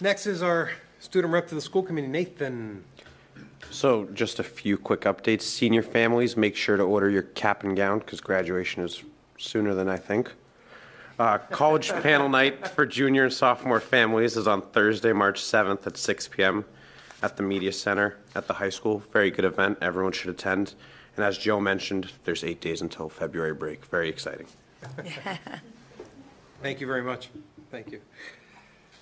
Next is our student rep to the school committee, Nathan. So just a few quick updates. Senior families, make sure to order your cap and gown because graduation is sooner than I think. College panel night for junior and sophomore families is on Thursday, March 7th at 6 p.m. at the Media Center at the high school. Very good event. Everyone should attend. And as Joe mentioned, there's 8 days until February break. Very exciting. Thank you very much. Thank you.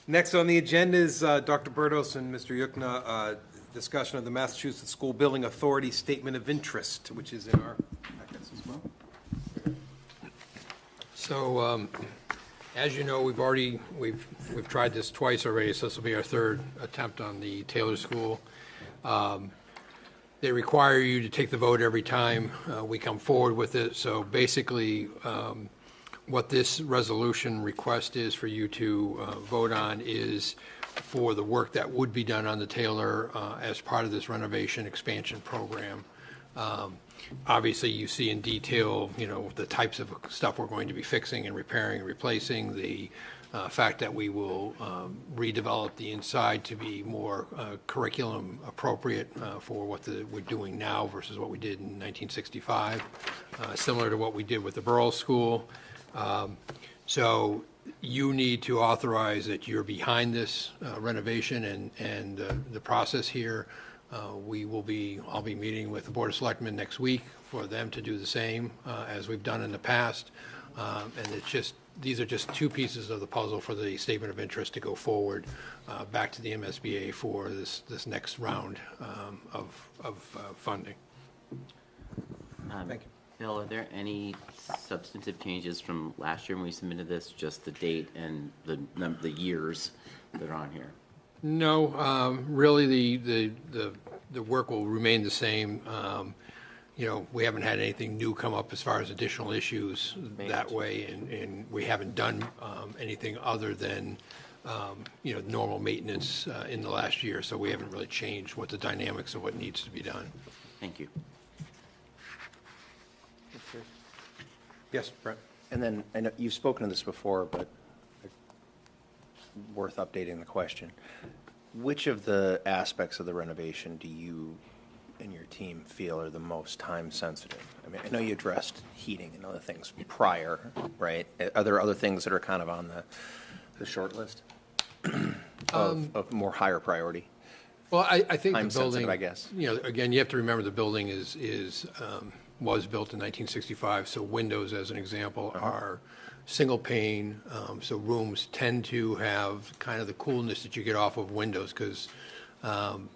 Next on the agenda is Dr. Burdos and Mr. Yukna, discussion of the Massachusetts School Building Authority Statement of Interest, which is in our packets as well. So, as you know, we've tried this twice already, so this will be our third attempt on the Taylor School. They require you to take the vote every time we come forward with it. So basically, what this resolution request is for you to vote on is for the work that would be done on the Taylor as part of this renovation expansion program. Obviously, you see in detail, the types of stuff we're going to be fixing and repairing and replacing, the fact that we will redevelop the inside to be more curriculum appropriate for what we're doing now versus what we did in 1965, similar to what we did with the Borough School. So you need to authorize that you're behind this renovation and the process here. I'll be meeting with the Board of Selectmen next week for them to do the same as we've done in the past. And these are just two pieces of the puzzle for the statement of interest to go forward back to the MSBA for this next round of funding. Thank you. Bill, are there any substantive changes from last year when we submitted this, just the date and the years that are on here? No, really the work will remain the same. We haven't had anything new come up as far as additional issues that way, and we haven't done anything other than normal maintenance in the last year, so we haven't really changed what the dynamics of what needs to be done. Thank you. Yes, Brett? And then, I know you've spoken to this before, but worth updating the question. Which of the aspects of the renovation do you and your team feel are the most time sensitive? I mean, I know you addressed heating and other things prior, right? Are there other things that are kind of on the short list of more higher priority? Well, I think Time the building, sensitive, I guess. Again, you have to remember the building was built in 1965, so windows, as an example, are single pane, so rooms tend to have kind of the coolness that you get off of windows because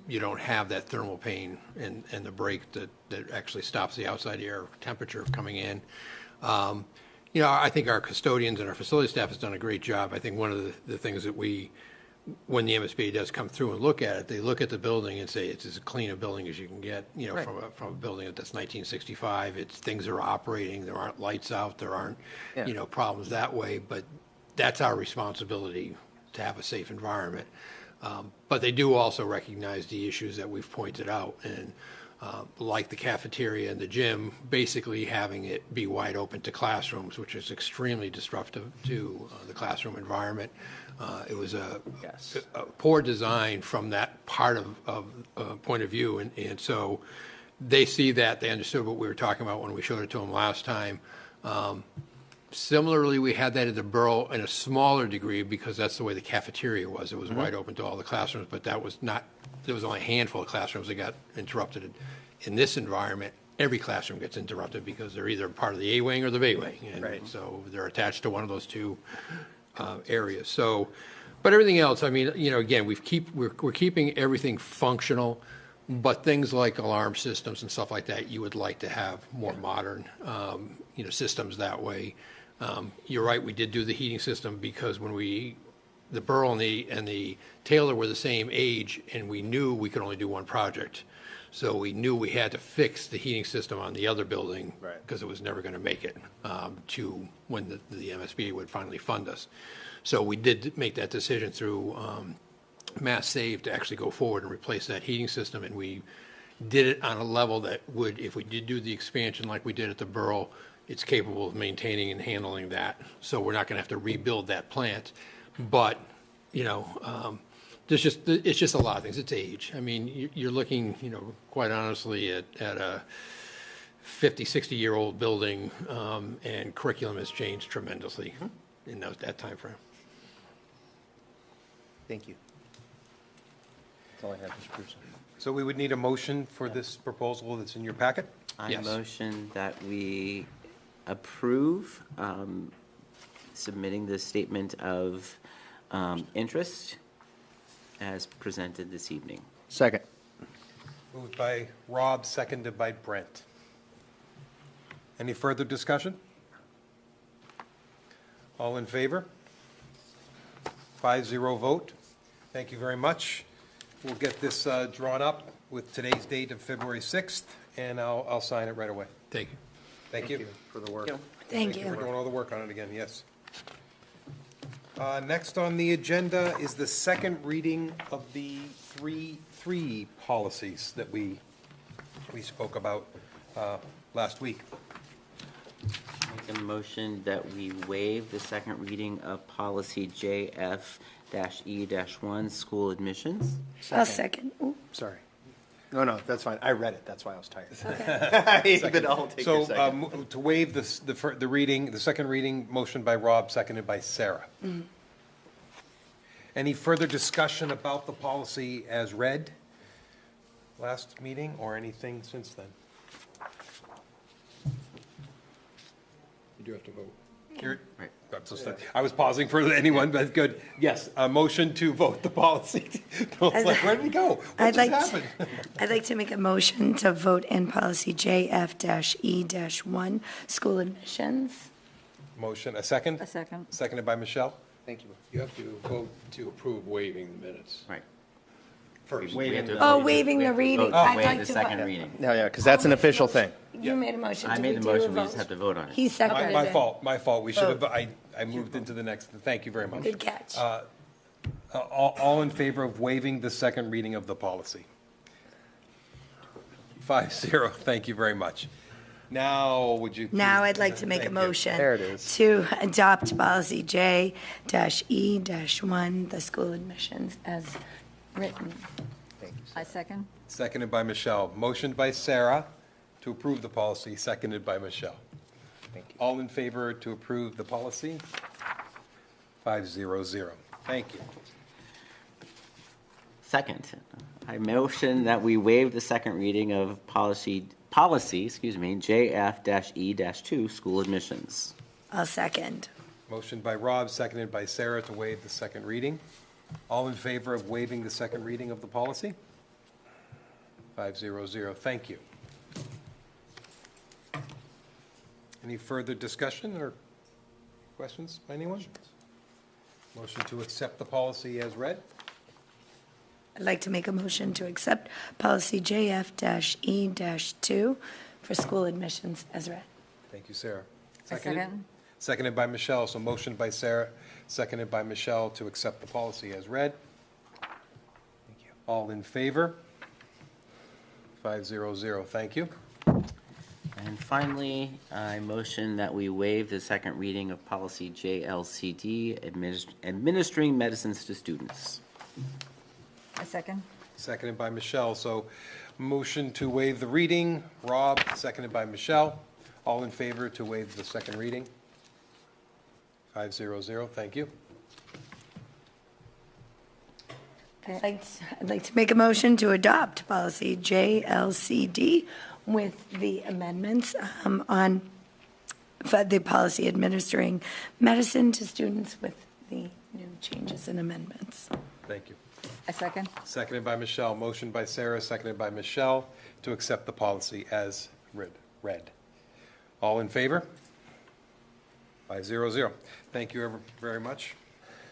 you don't have that thermal pane and the break that actually stops the outside air temperature coming in. I think our custodians and our facility staff has done a great job. I think one of the things that when the MSBA does come through and look at it, they look at the building and say it's as clean a building as you can get, Right. from a building that's 1965. Things are operating, there aren't lights out, there aren't, problems that way, but that's our responsibility to have a safe environment. But they do also recognize the issues that we've pointed out, and like the cafeteria and the gym, basically having it be wide open to classrooms, which is extremely disruptive to the classroom environment. It was a poor design from that part of point of view, and so they see that, they understood what we were talking about when we showed it to them last time. Similarly, we had that at the Borough in a smaller degree because that's the way the cafeteria was. It was wide open to all the classrooms, but there was only a handful of classrooms that got interrupted. In this environment, every classroom gets interrupted because they're either part of the A wing or the B wing, and so they're attached to one of those two areas. So, but everything else, I mean, again, we're keeping everything functional, but things like alarm systems and stuff like that, you would like to have more modern, systems that way. You're right, we did do the heating system because when the Borough and the Taylor were the same age, and we knew we could only do one project. So we knew we had to fix the heating system on the other building because it was never going to make it to when the MSBA would finally fund us. So we did make that decision through Mass Save to actually go forward and replace that heating system, and we did it on a level that would, if we did do the expansion like we did at the Borough, it's capable of maintaining and handling that. So we're not going to have to rebuild that plant. But, it's just a lot of things. It's age. I mean, you're looking, quite honestly at a 50, 60-year-old building, and curriculum has changed tremendously in that time frame. Thank you. That's all I have, Mr. Pearson. So we would need a motion for this proposal that's in your packet? I Yes. motion that we approve submitting the statement of interest as presented this evening. Second. Moved by Rob, seconded by Brent. Any further discussion? All in favor? 5-0 vote. Thank you very much. We'll get this drawn up with today's date of February 6th, and I'll sign it right away. Thank you. Thank you. For the work. Thank For you. doing all the work on it again, yes. Next on the agenda is the second reading of the three policies that we spoke about last week. Make a motion that we waive the second reading of policy JF-E-1, school admissions. I'll second. Ooh. Sorry. No, that's fine. I read it. That's why I was tired. Second. I'll take your So second. to waive the second reading, motion by Rob, seconded by Sarah. Any further discussion about the policy as read last meeting or anything since then? You do have to vote. Right. I was pausing for anyone, but good. Yes, a motion to vote the policy. I was like, where did we go? What I'd just like, happened? I'd like to make a motion to vote in policy JF-E-1, school admissions. Motion, a second? A second. Seconded by Michelle? Thank you. You have to vote to approve waiving the minutes. Right. First. We have to Oh, vote- waiving we the have to reading. vote to I'd waive like the to second vote. reading. Yeah, because that's an official thing. You made a motion. I Did made we the do a motion, we just vote? have to vote on it. He seconded My it. fault, my fault. We should have, I moved into the next, thank you very much. Good catch. All in favor of waiving the second reading of the policy? 5-0, thank you very much. Now, would you? Now I'd like to make a Thank you. motion. There it is. To adopt policy J-E-1, the school admissions as written. I second. Seconded by Michelle. Motioned by Sarah to approve the policy, seconded by Michelle. Thank you. All in favor to approve the policy? 5-0. Thank you. Second, I motion that we waive the second reading of policy, JF-E-2, school admissions. I'll second. Motion by Rob, seconded by Sarah to waive the second reading. All in favor of waiving the second reading of the policy? 5-0. Thank you. Any further discussion or questions by anyone? Motion to accept the policy as read? I'd like to make a motion to accept policy JF-E-2 for school admissions as read. Thank you, Sarah. I second. Seconded by Michelle, so motion by Sarah, seconded by Michelle to accept the policy as read. Thank you. All in favor? 5-0. Thank you. And finally, I motion that we waive the second reading of policy JLCD, administering medicines to students. I second. Seconded by Michelle, so motion to waive the reading, Rob, seconded by Michelle. All in favor to waive the second reading? 5-0. Thank you. I'd like to make a motion to adopt policy JLCD with the amendments on for the policy administering medicine to students with the new changes and amendments. Thank you. I second. Seconded by Michelle, motion by Sarah, seconded by Michelle to accept the policy as read. All in favor? 5-0. Thank you very much.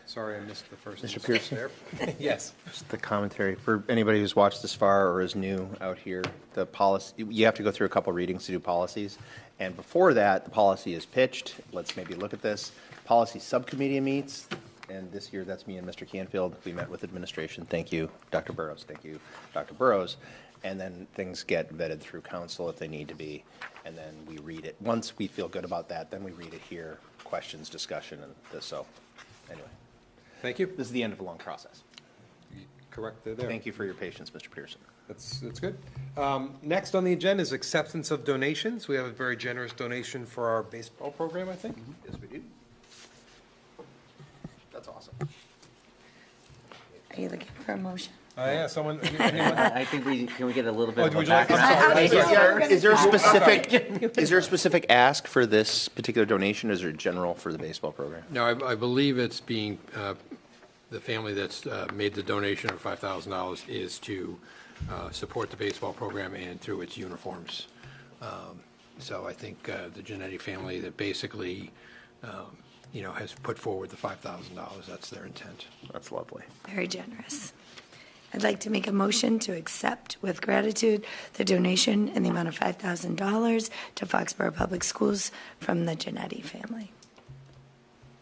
Sorry I missed the first. Mr. Pearson? there. Yes. Just the commentary, for anybody who's watched this far or is new out here, the policy, you have to go through a couple readings to do policies. And before that, the policy is pitched. Let's maybe look at this. Policy subcommittee meets, and this year, that's me and Mr. Canfield. We met with administration. Thank you, Dr. Burrows. Thank you, Dr. Burrows. And then things get vetted through council if they need to be, and then we read it. Once we feel good about that, then we read it here, questions, discussion, and this. So, anyway. Thank you. This is the end of a long process. Correct there. Thank you for your patience, Mr. Pearson. That's good. Next on the agenda is acceptance of donations. We have a very generous donation for our baseball program, I think. Yes, we do. That's awesome. Are you looking for a motion? Yeah, someone, anyone? I think can we get a little bit Oh, of a would you like- I'm background? sorry. Is there a specific ask for this particular donation, or is it general for the baseball program? No, I believe it's being, the family that's made the donation of $5,000 is to support the baseball program and through its uniforms. So I think the Genetti family that basically, has put forward the $5,000. That's their intent. That's lovely. Very generous. I'd like to make a motion to accept with gratitude the donation in the amount of $5,000 to Foxborough Public Schools from the Genetti family.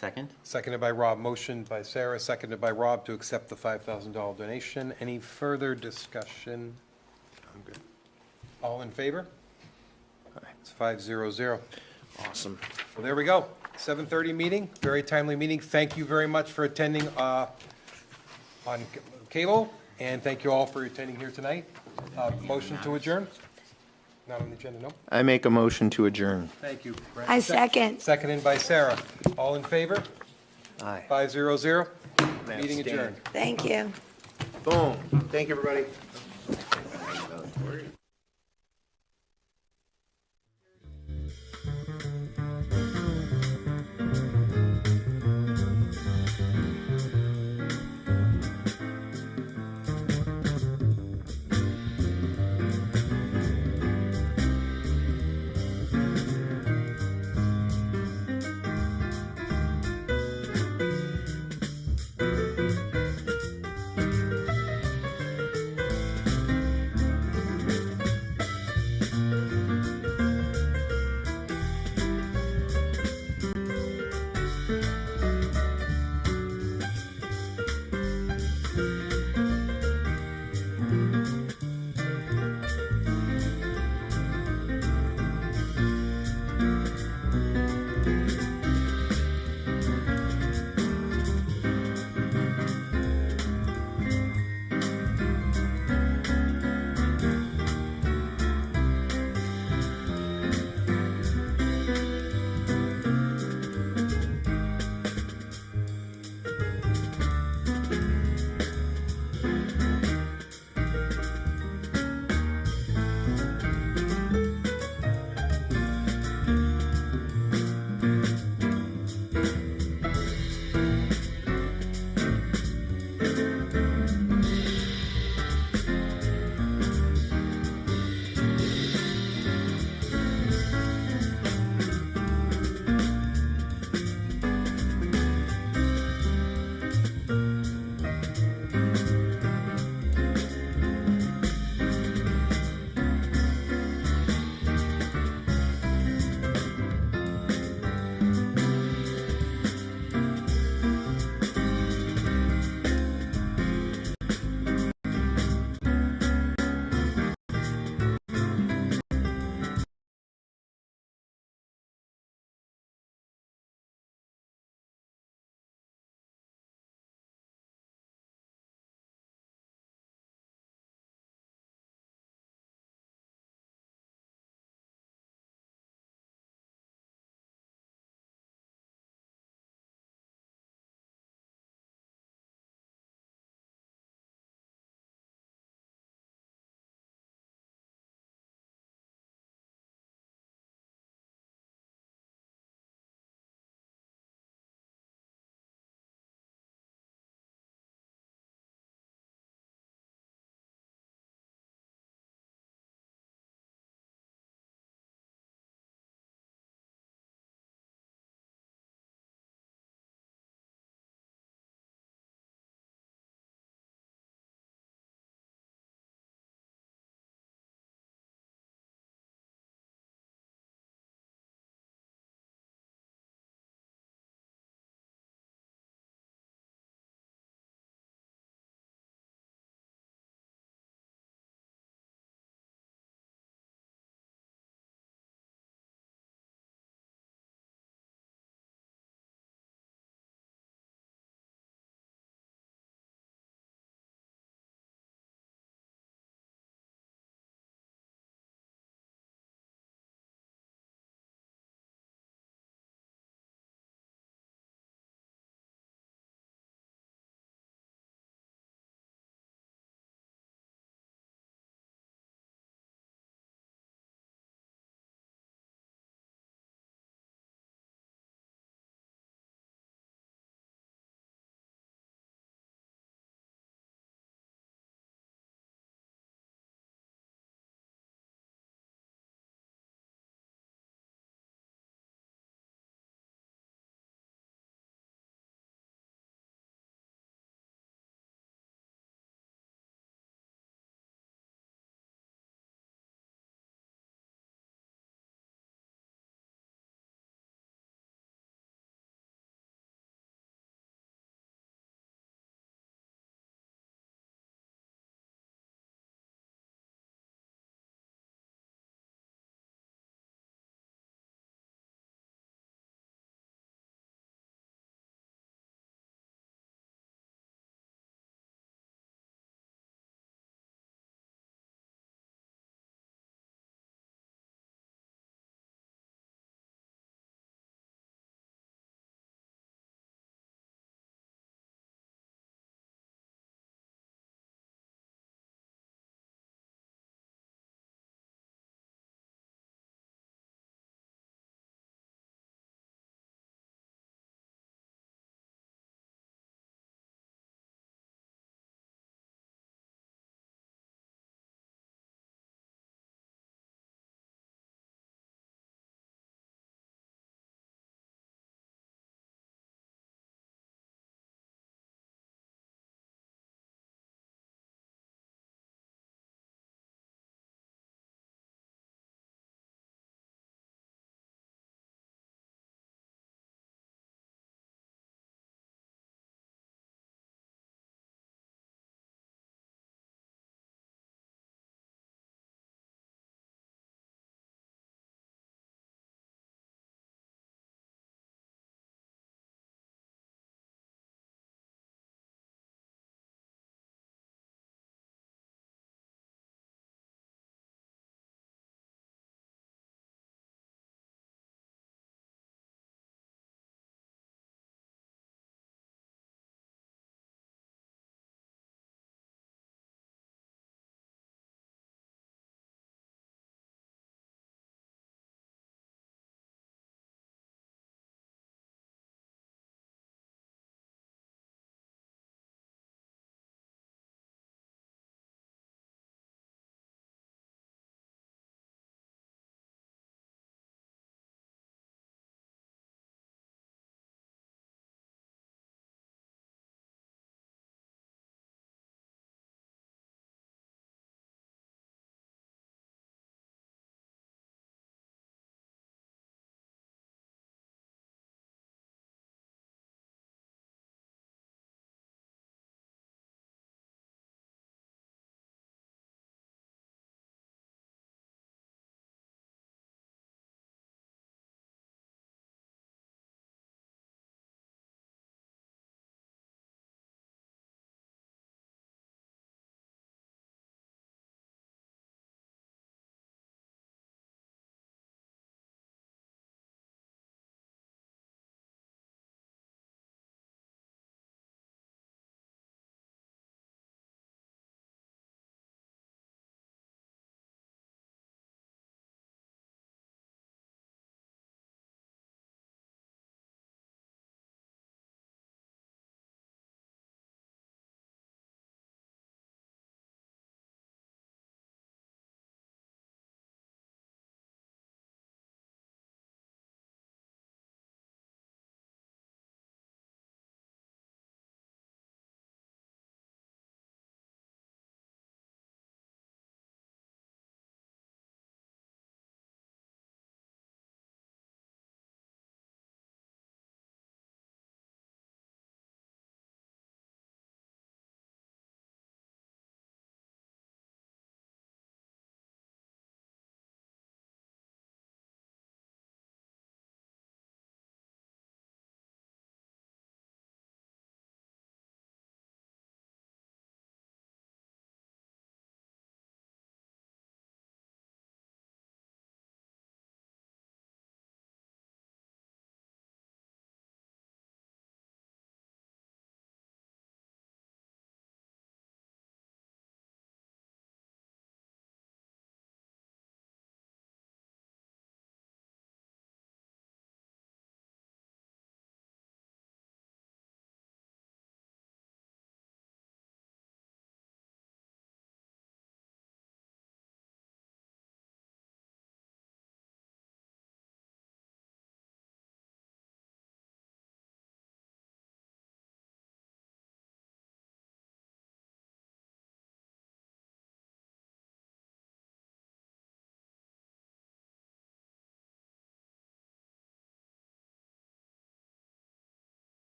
Second? Seconded by Rob. Motion by Sarah, seconded by Rob to accept the $5,000 donation. Any further discussion? I'm good. All in favor? It's 5-0-0. Awesome. Well, there we go. 7:30 meeting, very timely meeting. Thank you very much for attending on cable, and thank you all for attending here tonight. Motion to adjourn? Not on the agenda, no? I make a motion to adjourn. Thank you. Brent. I second. Seconded by Sarah. All in favor? Aye. 5-0-0. Man, Meeting stand. adjourned. Thank you. Boom. Thank you, everybody.